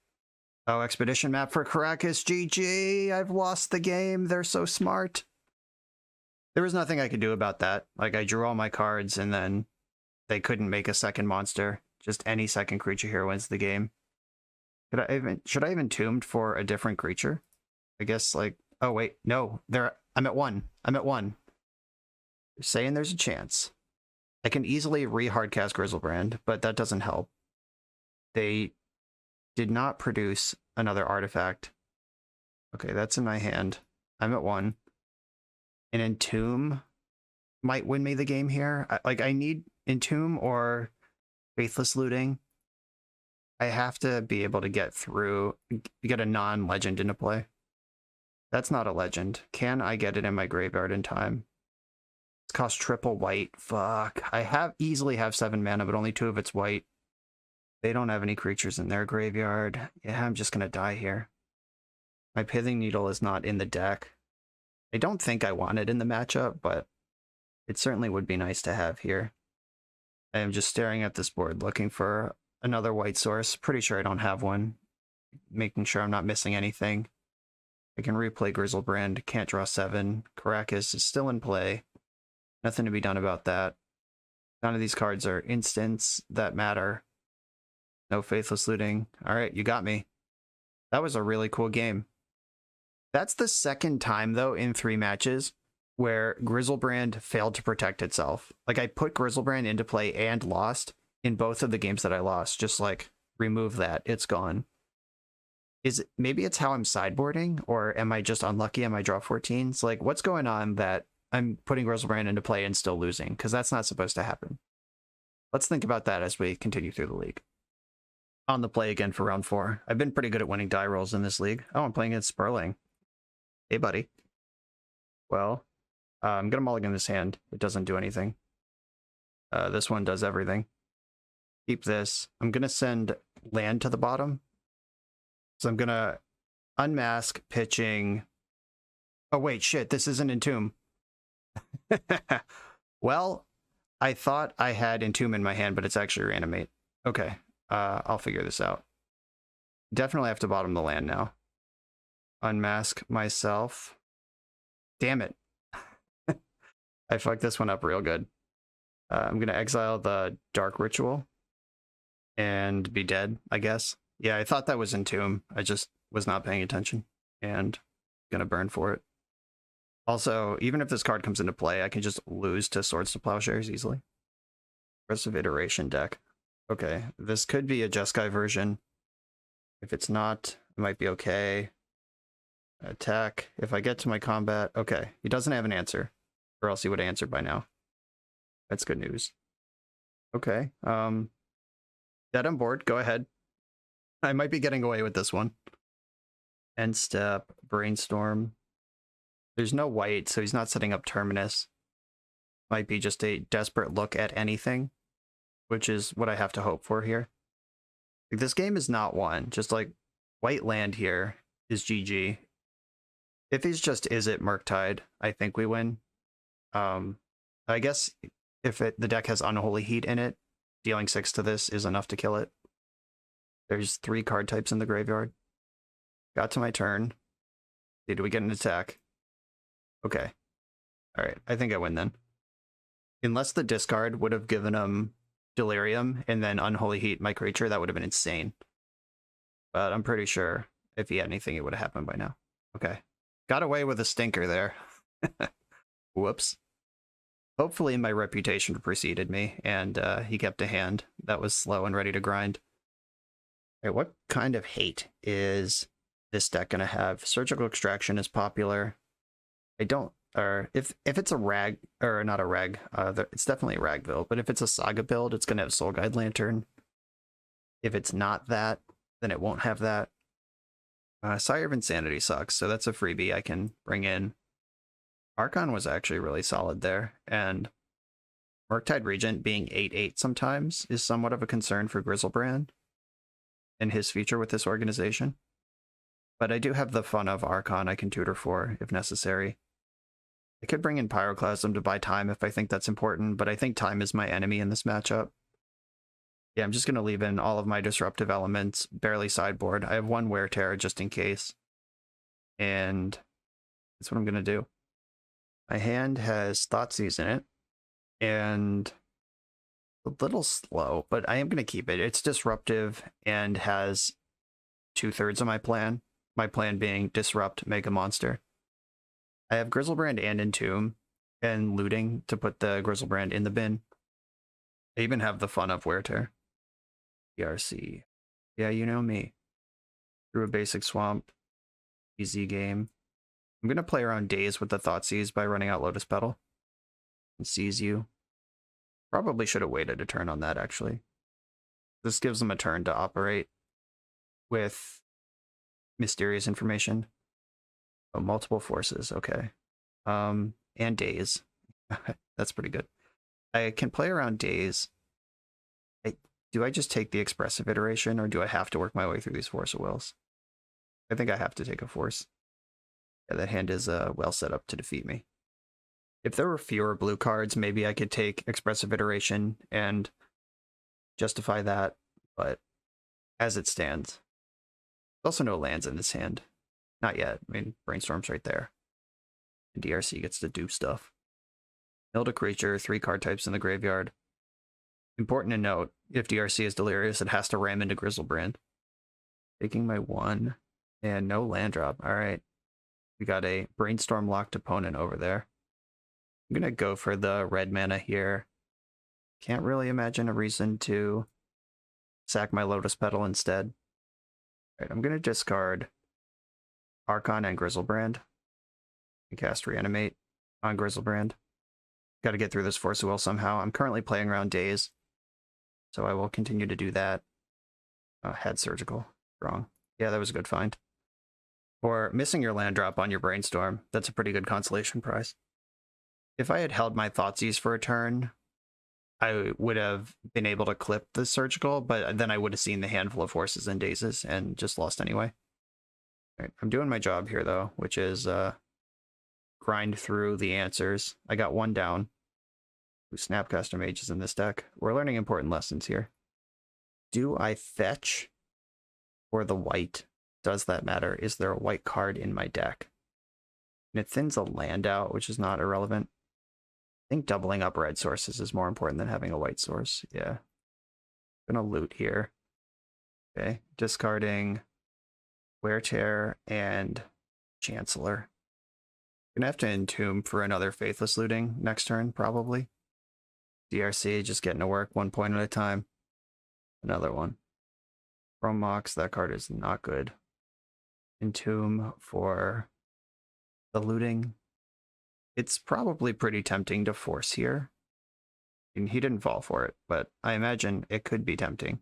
Oh, Expedition Map for Caracas, GG! I've lost the game, they're so smart. There was nothing I could do about that. Like, I drew all my cards, and then they couldn't make a second monster. Just any second creature here wins the game. Should I have entombed for a different creature? I guess like, oh wait, no, I'm at 1. I'm at 1. You're saying there's a chance. I can easily re-hardcast Grizzlebrand, but that doesn't help. They did not produce another artifact. Okay, that's in my hand. I'm at 1. An Entomb might win me the game here. I need Entomb or Faithless Looting. I have to be able to get a non-legend into play. That's not a legend. Can I get it in my graveyard in time? It's cost triple white. Fuck. I easily have 7 mana, but only 2 of it's white. They don't have any creatures in their graveyard. Yeah, I'm just gonna die here. My Pithing Needle is not in the deck. I don't think I want it in the matchup, but it certainly would be nice to have here. I am just staring at this board looking for another white source. Pretty sure I don't have one. Making sure I'm not missing anything. I can replay Grizzlebrand, can't draw 7. Caracas is still in play. Nothing to be done about that. None of these cards are instants that matter. No Faithless Looting. Alright, you got me. That was a really cool game. That's the second time, though, in 3 matches where Grizzlebrand failed to protect itself. Like, I put Grizzlebrand into play and lost in both of the games that I lost. Just, like, remove that. It's gone. Maybe it's how I'm sideboarding, or am I just unlucky? Am I draw 14s? Like, what's going on that I'm putting Grizzlebrand into play and still losing? Because that's not supposed to happen. Let's think about that as we continue through the league. On the play again for round 4. I've been pretty good at winning die rolls in this league. Oh, I'm playing against Sperling. Hey, buddy. Well, I'm going to mulligan this hand. It doesn't do anything. This one does everything. Keep this. I'm going to send land to the bottom. So I'm going to unmask pitching. Oh, wait, shit. This isn't Entomb. Well, I thought I had Entomb in my hand, but it's actually Reanimate. Okay. I'll figure this out. Definitely have to bottom the land now. Unmask myself. Damn it. I fucked this one up real good. I'm going to exile the Dark Ritual and be dead, I guess. Yeah, I thought that was Entomb. I just was not paying attention and going to burn for it. Also, even if this card comes into play, I can just lose to Swords to Plowshares easily. Progressive Iteration deck. Okay, this could be a Jeskai version. If it's not, it might be okay. Attack. If I get to my combat, okay. He doesn't have an answer, or else he would have answered by now. That's good news. Okay. Dead on board. Go ahead. I might be getting away with this one. End step. Brainstorm. There's no white, so he's not setting up Terminus. Might be just a desperate look at anything, which is what I have to hope for here. Like, this game is not won. Just like white land here is GG. If he's just Is It Murktide, I think we win. I guess if the deck has Unholy Heat in it, dealing 6 to this is enough to kill it. There's 3 card types in the graveyard. Got to my turn. Did we get an attack? Okay. Alright, I think I win then. Unless the discard would have given him Delirium and then Unholy Heat my creature, that would have been insane. But I'm pretty sure if he had anything, it would have happened by now. Okay. Got away with a stinker there. Whoops. Hopefully my reputation preceded me, and he kept a hand that was slow and ready to grind. Okay, what kind of hate is this deck going to have? Surgical Extraction is popular. I don't... Or if it's a rag... Or not a rag. It's definitely a Ragville, but if it's a Saga build, it's going to have Soul Guide Lantern. If it's not that, then it won't have that. Sire of Insanity sucks, so that's a freebie I can bring in. Archon was actually really solid there, and Murktide Regent being 8/8 sometimes is somewhat of a concern for Grizzlebrand and his future with this organization. But I do have the fun of Archon I can tutor for if necessary. I could bring in Pyroclasm to buy time if I think that's important, but I think time is my enemy in this matchup. Yeah, I'm just going to leave in all of my disruptive elements, barely sideboard. I have 1 Wear Terror just in case. And that's what I'm going to do. My hand has Thoughtseize in it. And a little slow, but I am going to keep it. It's disruptive and has 2/3 of my plan. My plan being disrupt, make a monster. I have Grizzlebrand and Entomb and looting to put the Grizzlebrand in the bin. I even have the fun of Wear Tear. ERC. Yeah, you know me. Through a basic swamp. Easy game. I'm going to play around Daze with the Thoughtseize by running out Lotus Petal. And Seize You. Probably should have waited a turn on that, actually. This gives them a turn to operate with mysterious information. Oh, multiple forces, okay. And Daze. That's pretty good. I can play around Daze. Do I just take the expressive iteration, or do I have to work my way through these Force of Wills? I think I have to take a Force. Yeah, that hand is well set up to defeat me. If there were fewer blue cards, maybe I could take expressive iteration and justify that, but as it stands, there's also no lands in this hand. Not yet. I mean, Brainstorm's right there. And DRC gets to do stuff. Build a creature, 3 card types in the graveyard. Important to note, if DRC is Delirious, it has to ram into Grizzlebrand. Taking my 1, and no land drop. Alright. We got a Brainstorm locked opponent over there. I'm going to go for the red mana here. Can't really imagine a reason to sack my Lotus Petal instead. Alright, I'm going to discard Archon and Grizzlebrand. And cast Reanimate on Grizzlebrand. Got to get through this Force of Will somehow. I'm currently playing around Daze, so I will continue to do that. Had Surgical. Wrong. Yeah, that was a good find. Or missing your land drop on your Brainstorm. That's a pretty good consolation prize. If I had held my Thoughtseize for a turn, I would have been able to clip the Surgical, but then I would have seen the handful of Forces and Dazes and just lost anyway. All right, I'm doing my job here, though, which is grind through the answers. I got 1 down. Snapcaster Mage is in this deck. We're learning important lessons here. Do I fetch for the white? Does that matter? Is there a white card in my deck? And it thins a land out, which is not irrelevant. I think doubling up red sources is more important than having a white source. Yeah. I'm gonna loot here. Okay. Discarding Wear Tear and Chancellor. Gonna have to Entomb for another Faithless Looting next turn, probably. DRC just getting to work 1 point at a time. Another one. Chrome Mox, that card is not good. Entomb for the looting. It's probably pretty tempting to force here. I mean, he didn't fall for it, but I imagine it could be tempting.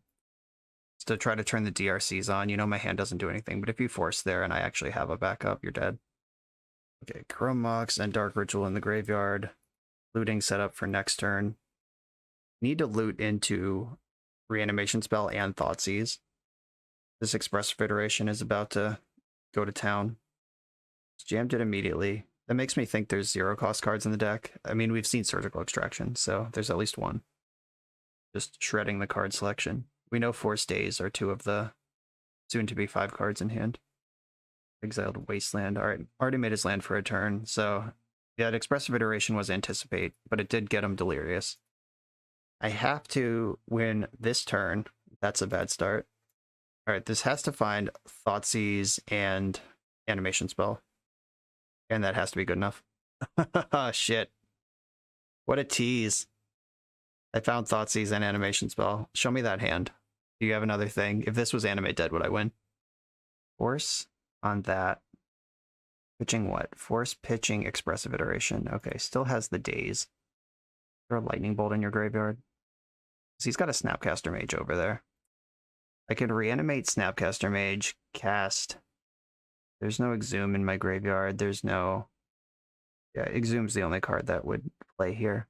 Just to try to turn the DRCs on. You know my hand doesn't do anything, but if you force there and I actually have a backup, you're dead. Okay, Chrome Mox and Dark Ritual in the graveyard. Looting set up for next turn. Need to loot into Reanimation Spell and Thoughtseize. This Expressive Iteration is about to go to town. Just jammed it immediately. That makes me think there's 0-cost cards in the deck. I mean, we've seen Surgical Extraction, so there's at least 1. Just shredding the card selection. We know Force Days are 2 of the soon-to-be 5 cards in hand. Exiled Wasteland. Alright, already made his land for a turn, so yeah, Expressive Iteration was Anticipate, but it did get him Delirious. I have to win this turn. That's a bad start. Alright, this has to find Thoughtseize and Animation Spell. And that has to be good enough. Shit. What a tease. I found Thoughtseize and Animation Spell. Show me that hand. Do you have another thing? If this was Animate Dead, would I win? Force on that. Pitching what? Force pitching Expressive Iteration. Okay, still has the Daze. Is there a Lightning Bolt in your graveyard? So he's got a Snapcaster Mage over there. I can reanimate Snapcaster Mage, cast. There's no Exhume in my graveyard. There's no... Yeah, Exhume's the only card that would play here.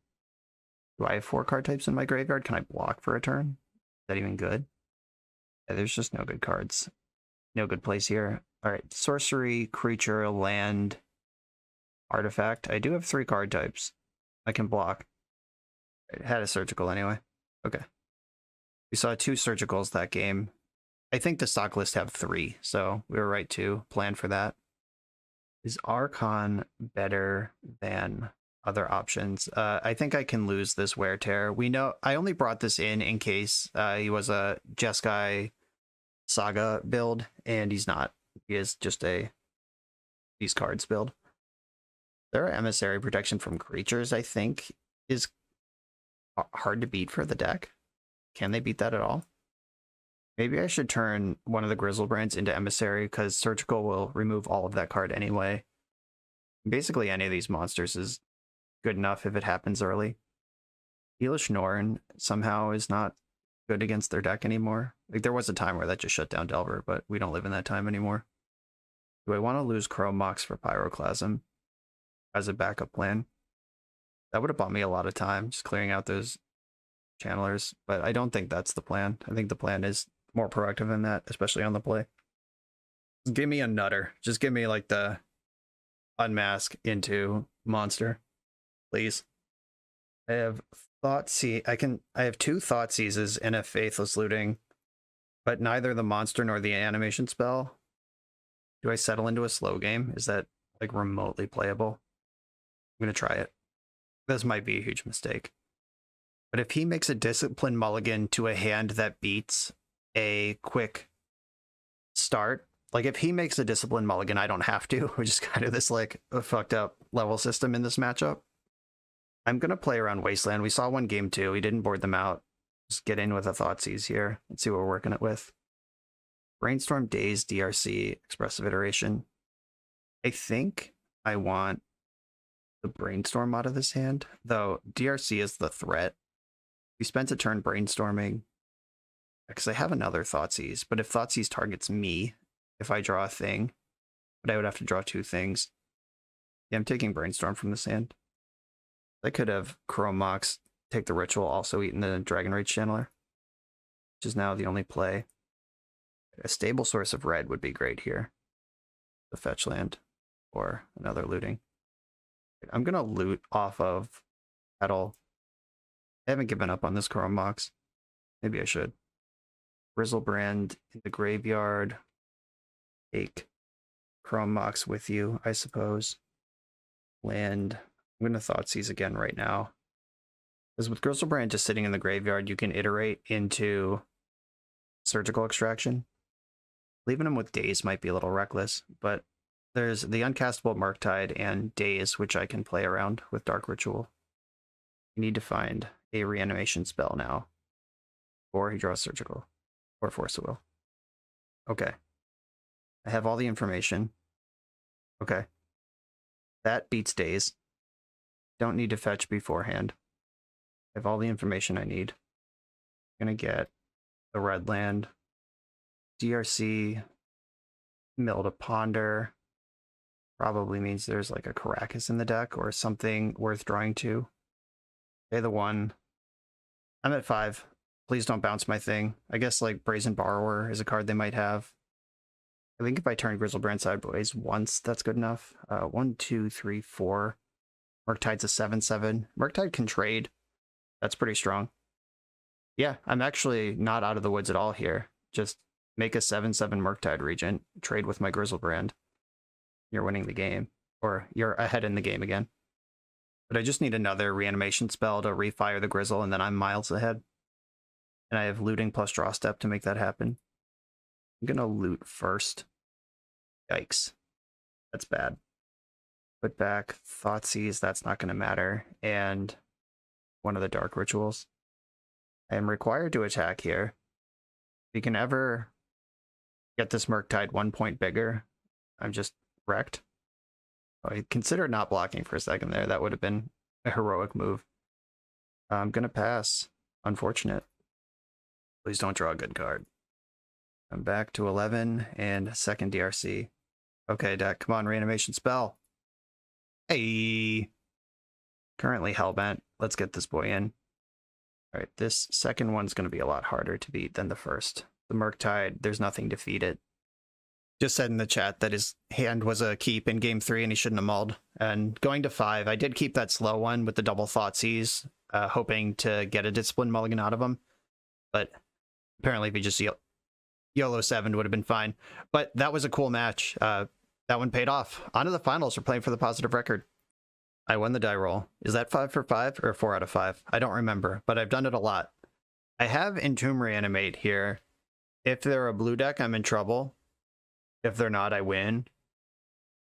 Do I have 4 card types in my graveyard? Can I block for a turn? Is that even good? Yeah, there's just no good cards. No good place here. Alright, sorcery, creature, land, artifact. I do have 3 card types. I can block. It had a Surgical anyway. Okay. We saw 2 Surgicals that game. I think the stock list have 3, so we were right to plan for that. Is Archon better than other options. I think I can lose this Wear Tear. We know I only brought this in case he was a Jeskai Saga build, and he's not. He is just a these cards build. There are emissary protection from creatures, I think, is hard to beat for the deck. Can they beat that at all? Maybe I should turn one of the Grizzlebrands into emissary, because Surgical will remove all of that card anyway. Basically, any of these monsters is good enough if it happens early. Elish Norn somehow is not good against their deck anymore. Like, there was a time where that just shut down Delver, but we don't live in that time anymore. Do I want to lose Chrome Mox for Pyroclasm as a backup plan? That would have bought me a lot of time, just clearing out those channelers, but I don't think that's the plan. I think the plan is more proactive than that, especially on the play. Just give me a nutter. Just give me like the unmask into monster, please. I have Thoughtseize. I have 2 Thoughtseizes and a Faithless Looting, but neither the monster nor the animation spell. Do I settle into a slow game? Is that like remotely playable? I'm gonna try it. This might be a huge mistake. But if he makes a discipline mulligan to a hand that beats a quick start, like if he makes a discipline mulligan, I don't have to, which is kind of this like a fucked up level system in this matchup. I'm going to play around Wasteland. We saw one game 2. We didn't board them out. Just get in with a Thoughtseize here. Let's see what we're working it with. Brainstorm, Daze, DRC, Expressive Iteration. I think I want the Brainstorm out of this hand, though DRC is the threat. We spent a turn brainstorming because I have another Thoughtseize, but if Thoughtseize targets me, if I draw a thing, but I would have to draw 2 things. Yeah, I'm taking Brainstorm from this hand. I could have Chrome Mox take the Ritual, also eaten the Dragon Rage Channeler, which is now the only play. A stable source of red would be great here. The fetch land or another looting. I'm going to loot off of Petal. I haven't given up on this Chrome Mox. Maybe I should. Grizzlebrand in the graveyard. Take Chrome Mox with you, I suppose. Land. I'm going to Thoughtseize again right now. Because with Grizzlebrand just sitting in the graveyard, you can iterate into Surgical Extraction. Leaving him with Daze might be a little reckless, but there's the uncastable Murktide and Daze, which I can play around with Dark Ritual. You need to find a reanimation spell now, or he draws Surgical, or Force of Will. Okay. I have all the information. Okay. That beats Daze. Don't need to fetch beforehand. I have all the information I need. I'm gonna get the red land. DRC, Mill to Ponder. Probably means there's like a Caracas in the deck or something worth drawing to. Pay the 1. I'm at 5. Please don't bounce my thing. I guess like Brazen Borrower is a card they might have. I think if I turn Grizzlebrand sideways once, that's good enough. 1, 2, 3, 4. Murktide's a 7/7. Murktide can trade. That's pretty strong. Yeah, I'm actually not out of the woods at all here. Just make a 7/7 Murktide Regent, trade with my Grizzlebrand. You're winning the game. Or you're ahead in the game again. But I just need another reanimation spell to refire the Grizzle, and then I'm miles ahead. And I have looting plus draw step to make that happen. I'm gonna loot first. Yikes. That's bad. Put back Thoughtseize, that's not gonna matter. And one of the Dark Rituals. I am required to attack here. If you can ever get this Murktide 1 point bigger, I'm just wrecked. I considered not blocking for a second there. That would have been a heroic move. I'm gonna pass. Unfortunate. Please don't draw a good card. I'm back to 11 and second DRC. Okay, deck, come on, reanimation spell. Hey! Currently hellbent. Let's get this boy in. Alright, this second one's going to be a lot harder to beat than the first. The Murktide, there's nothing to feed it. Just said in the chat that his hand was a keep in game 3 and he shouldn't have mulled. And going to 5, I did keep that slow one with the double Thoughtseize, hoping to get a Discipline mulligan out of him. But apparently if he just YOLO 7 would have been fine. But that was a cool match. That one paid off. On to the finals. We're playing for the positive record. I won the die roll. Is that 5 for 5 or 4 out of 5? I don't remember, but I've done it a lot. I have Entomb Reanimate here. If they're a blue deck, I'm in trouble. If they're not, I win.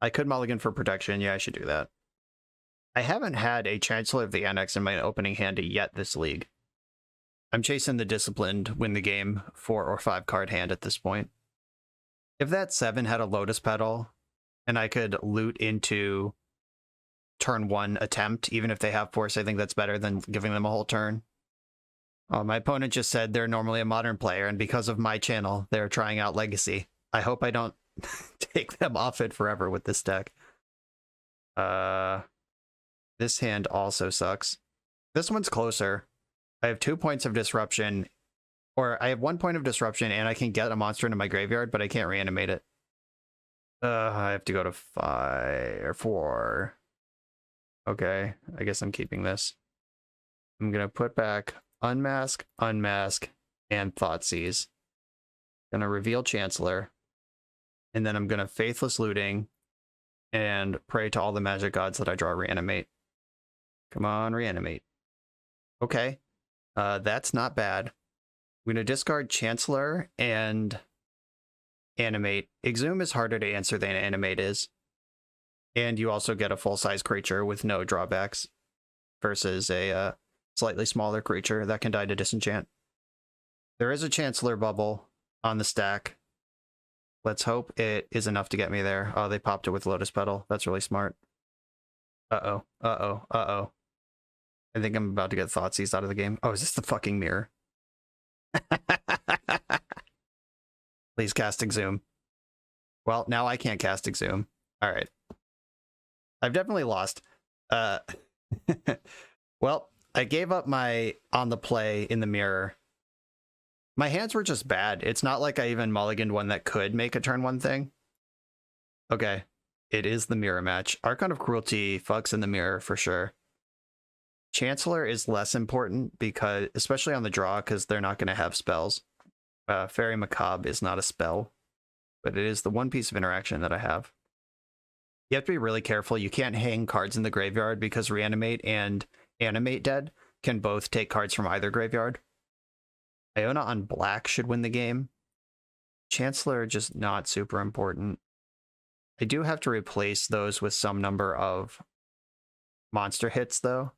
I could mulligan for protection. Yeah, I should do that. I haven't had a Chancellor of the Annex in my opening hand yet this league. I'm chasing the disciplined win the game 4 or 5 card hand at this point. If that 7 had a Lotus Petal and I could loot into turn 1 attempt, even if they have force, I think that's better than giving them a whole turn. My opponent just said they're normally a modern player, and because of my channel, they're trying out Legacy. I hope I don't take them off it forever with this deck. This hand also sucks. This one's closer. I have 2 points of disruption, or I have 1 point of disruption, and I can get a monster into my graveyard, but I can't reanimate it. I have to go to 5 or 4. Okay, I guess I'm keeping this. I'm gonna put back Unmask, Unmask, and Thoughtseize. Gonna reveal Chancellor, and then I'm gonna Faithless Looting and pray to all the magic gods that I draw Reanimate. Come on, Reanimate. Okay, that's not bad. I'm gonna discard Chancellor and Animate. Exhume is harder to answer than Animate is. And you also get a full-size creature with no drawbacks versus a slightly smaller creature that can die to disenchant. There is a Chancellor bubble on the stack. Let's hope it is enough to get me there. Oh, they popped it with Lotus Petal. That's really smart. Uh-oh. Uh-oh. Uh-oh. I think I'm about to get Thoughtseize out of the game. Oh, is this the fucking mirror? Please cast Exhume. Well, now I can't cast Exhume. All right. I've definitely lost. Well, I gave up my on the play in the mirror. My hands were just bad. It's not like I even mulliganed one that could make a turn 1 thing. Okay. It is the mirror match. Archon of Cruelty fucks in the mirror for sure. Chancellor is less important because, especially on the draw, because they're not going to have spells. Fairy Macabre is not a spell, but it is the one piece of interaction that I have. You have to be really careful. You can't hang cards in the graveyard because Reanimate and Animate Dead can both take cards from either graveyard. Iona on black should win the game. Chancellor just not super important. I do have to replace those with some number of monster hits, though.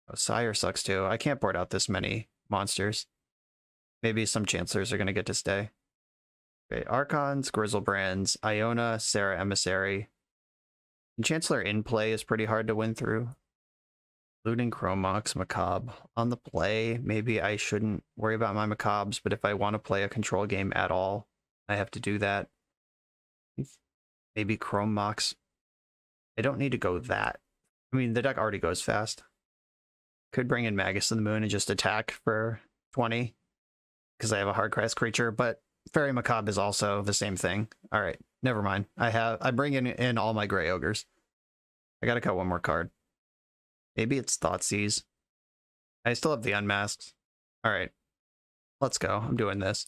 Oh, Sire sucks, too. I can't board out this many monsters. Maybe some Chancellors are going to get to stay. Okay, Archons, Grizzlebrands, Iona, Sarah Emissary. And Chancellor in play is pretty hard to win through. Looting Chromox, Macabre. On the play, maybe I shouldn't worry about my Macabres, but if I want to play a control game at all, I have to do that. Maybe Chromox. I don't need to go that. I mean, the deck already goes fast. Could bring in Magus of the Moon and just attack for 20, because I have a hard cast creature, but Fairy Macabre is also the same thing. All right, never mind. I bring in all my Grey Ogres. I gotta cut one more card. Maybe it's Thoughtseize. I still have the Unmasks. All right, let's go. I'm doing this.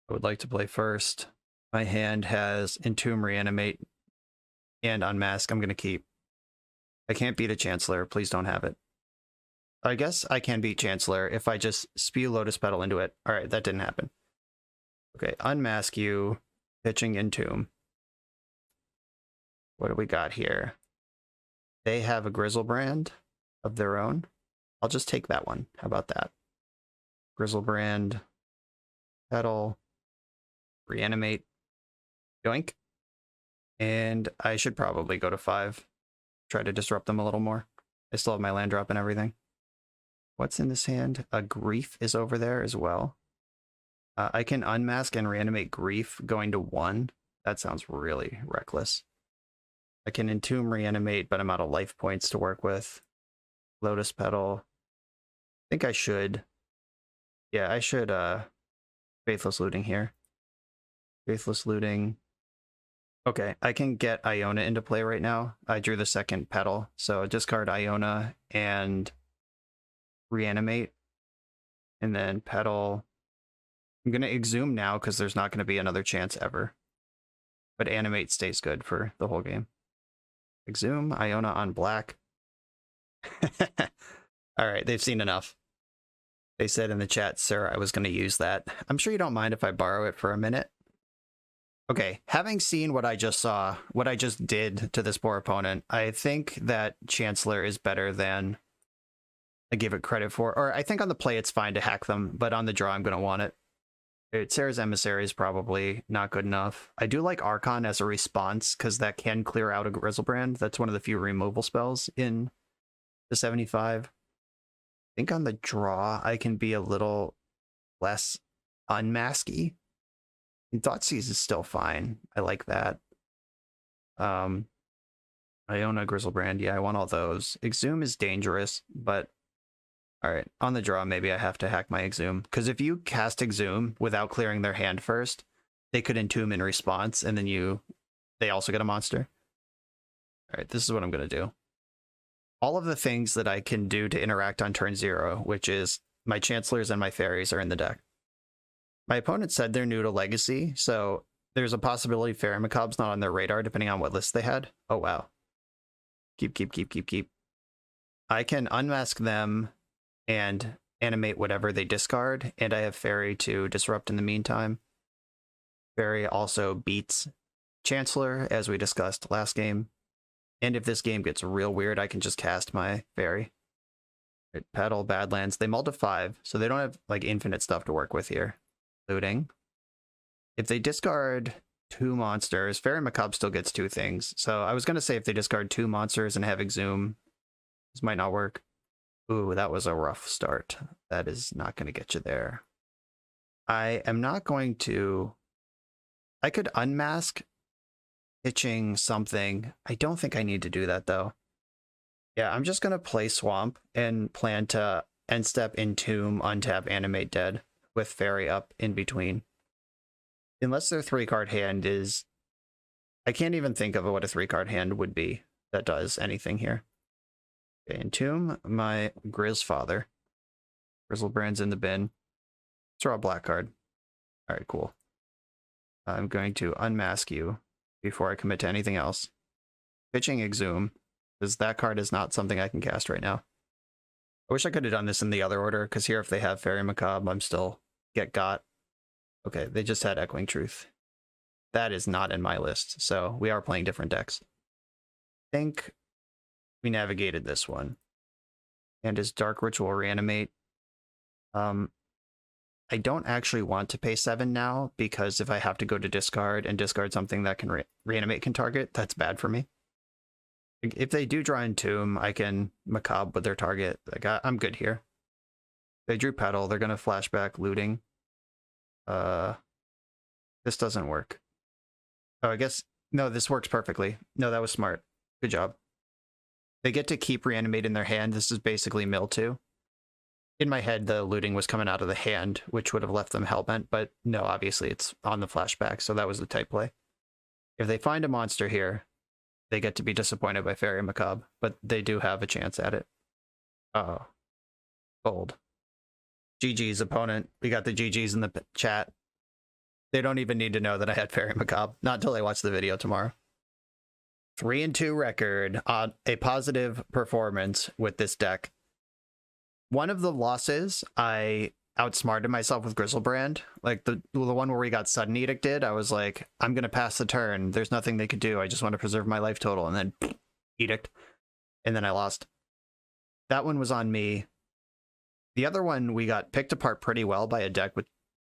I would like to play first. My hand has Entomb, Reanimate, and Unmask. I'm gonna keep. I can't beat a Chancellor. Please don't have it. I guess I can beat Chancellor if I just spew Lotus Petal into it. All right, that didn't happen. Okay, Unmask you, pitching Entomb. What do we got here? They have a Grizzlebrand of their own. I'll just take that one. How about that? Grizzlebrand, Petal, Reanimate, yoink. And I should probably go to 5. Try to disrupt them a little more. I still have my land drop and everything. What's in this hand? A Grief is over there as well. I can Unmask and Reanimate Grief going to 1. That sounds really reckless. I can Entomb, Reanimate, but I'm out of life points to work with. Lotus Petal. I think I should. Yeah, I should Faithless Looting here. Faithless Looting. Okay, I can get Iona into play right now. I drew the second Petal, so discard Iona and Reanimate. And then Petal. I'm going to Exhume now because there's not going to be another chance ever. But Animate stays good for the whole game. Exhume, Iona on black. All right, they've seen enough. They said in the chat, sir, I was going to use that. I'm sure you don't mind if I borrow it for a minute. Okay, having seen what I just saw, what I just did to this poor opponent, I think that Chancellor is better than I give it credit for. Or I think on the play it's fine to hack them, but on the draw I'm going to want it. Sarah's Emissary is probably not good enough. I do like Archon as a response, because that can clear out a Grizzlebrand. That's one of the few removal spells in the 75. I think on the draw I can be a little less unmasky. Thoughtseize is still fine. I like that. Iona, Grizzlebrand. Yeah, I want all those. Exhume is dangerous, but all right. On the draw, maybe I have to hack my Exhume. Because if you cast Exhume without clearing their hand first, they could Entomb in response, and then they also get a monster. All right, this is what I'm going to do. All of the things that I can do to interact on turn 0, which is my Chancellors and my Fairies, are in the deck. My opponent said they're new to Legacy, so there's a possibility Fairy Macabre's not on their radar, depending on what list they had. Oh, wow. Keep. I can unmask them and animate whatever they discard, and I have Fairy to disrupt in the meantime. Fairy also beats Chancellor, as we discussed last game. And if this game gets real weird, I can just cast my Fairy. Petal, Badlands. They mull to 5, so they don't have like infinite stuff to work with here. Looting. If they discard 2 monsters, Fairy Macabre still gets 2 things. So I was going to say if they discard 2 monsters and have Exhume, this might not work. Ooh, that was a rough start. That is not going to get you there. I am not going to... I could unmask pitching something. I don't think I need to do that, though. Yeah, I'm just going to play Swamp and plan to end step Entomb, untap, Animate Dead, with Fairy up in between. Unless their 3-card hand is... I can't even think of what a 3-card hand would be that does anything here. Okay, Entomb my Grizzfather. Grizzlebrand's in the bin. Let's draw a black card. Alright, cool. I'm going to unmask you before I commit to anything else. Pitching Exhume, because that card is not something I can cast right now. I wish I could have done this in the other order, because here if they have Fairy Macabre, I'm still got. Okay, they just had Echoing Truth. That is not in my list, so we are playing different decks. I think we navigated this one. And is Dark Ritual Reanimate? I don't actually want to pay 7 now, because if I have to go to discard and discard something that can reanimate can target, that's bad for me. If they do draw Entomb, I can Macabre with their target. Like, I'm good here. They drew Petal, they're going to flashback Looting. This doesn't work. Oh, I guess... No, this works perfectly. No, that was smart. Good job. They get to keep Reanimate in their hand. This is basically Mill 2. In my head, the Looting was coming out of the hand, which would have left them hellbent, but no, obviously it's on the flashback, so that was the type play. If they find a monster here, they get to be disappointed by Fairy Macabre, but they do have a chance at it. Oh. Bold. GG's opponent. We got the GG's in the chat. They don't even need to know that I had Fairy Macabre. Not until they watch the video tomorrow. 3-2 record. A positive performance with this deck. One of the losses, I outsmarted myself with Grizzlebrand. Like the one where we got Sudden Edicted, I was like, I'm going to pass the turn. There's nothing they could do. I just want to preserve my life total. And then Edict. And then I lost. That one was on me. The other one, we got picked apart pretty well by a deck with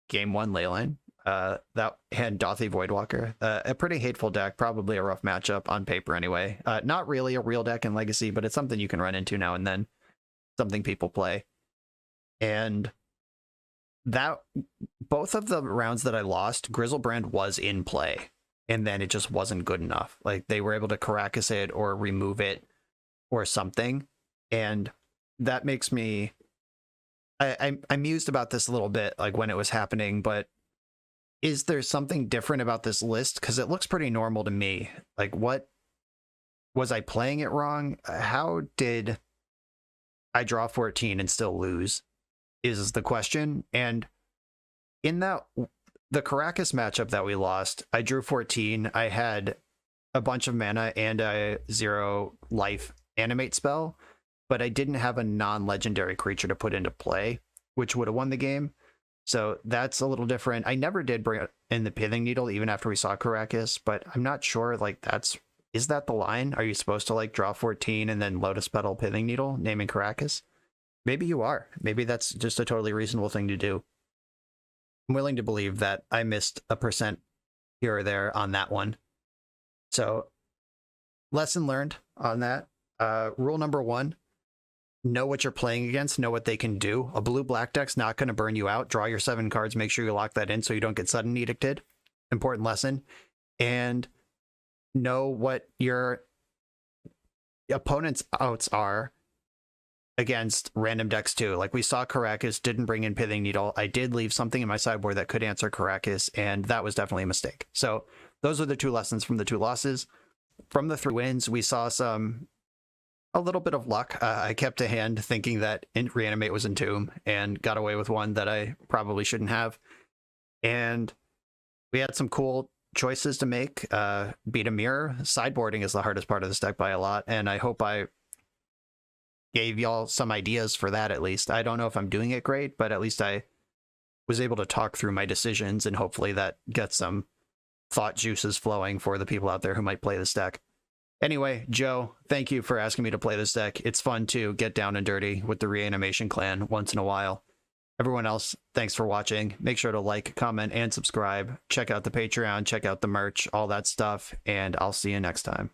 Game 1 Leyline. That had Dothy Voidwalker. A pretty hateful deck, probably a rough matchup on paper anyway. Not really a real deck in Legacy, but it's something you can run into now and then. Something people play. And that both of the rounds that I lost, Grizzlebrand was in play. And then it just wasn't good enough. Like they were able to Caracas it or remove it or something. And that makes me... I mused about this a little bit, like when it was happening, but is there something different about this list? Because it looks pretty normal to me. Like, what was I playing it wrong? How did I draw 14 and still lose? Is the question. And in that, the Caracas matchup that we lost, I drew 14. I had a bunch of mana and a 0 life animate spell, but I didn't have a non-legendary creature to put into play, which would have won the game. So that's a little different. I never did bring in the Pithing Needle even after we saw Karakas, but I'm not sure, like, is that the line? Are you supposed to like draw 14 and then Lotus Petal Pithing Needle, naming Karakas? Maybe you are. Maybe that's just a totally reasonable thing to do. I'm willing to believe that I missed a percent here or there on that one. So, lesson learned on that. Rule number 1, know what you're playing against, know what they can do. A blue-black deck's not going to burn you out. Draw your 7 cards, make sure you lock that in so you don't get sudden edicted. Important lesson. And know what your opponent's outs are against random decks too. Like we saw Karakas didn't bring in Pithing Needle. I did leave something in my sideboard that could answer Karakas, and that was definitely a mistake. So those are the 2 lessons from the 2 losses. From the 3 wins, we saw a little bit of luck. I kept a hand thinking that Reanimate was Entomb and got away with one that I probably shouldn't have. And we had some cool choices to make. Beat a mirror. Sideboarding is the hardest part of this deck by a lot, and I hope I gave y'all some ideas for that at least. I don't know if I'm doing it great, but at least I was able to talk through my decisions, and hopefully that gets some thought juices flowing for the people out there who might play this deck. Anyway, Joe, thank you for asking me to play this deck. It's fun to get down and dirty with the Reanimation clan once in a while. Everyone else, thanks for watching. Make sure to like, comment, and subscribe. Check out the Patreon, check out the merch, all that stuff, and I'll see you next time.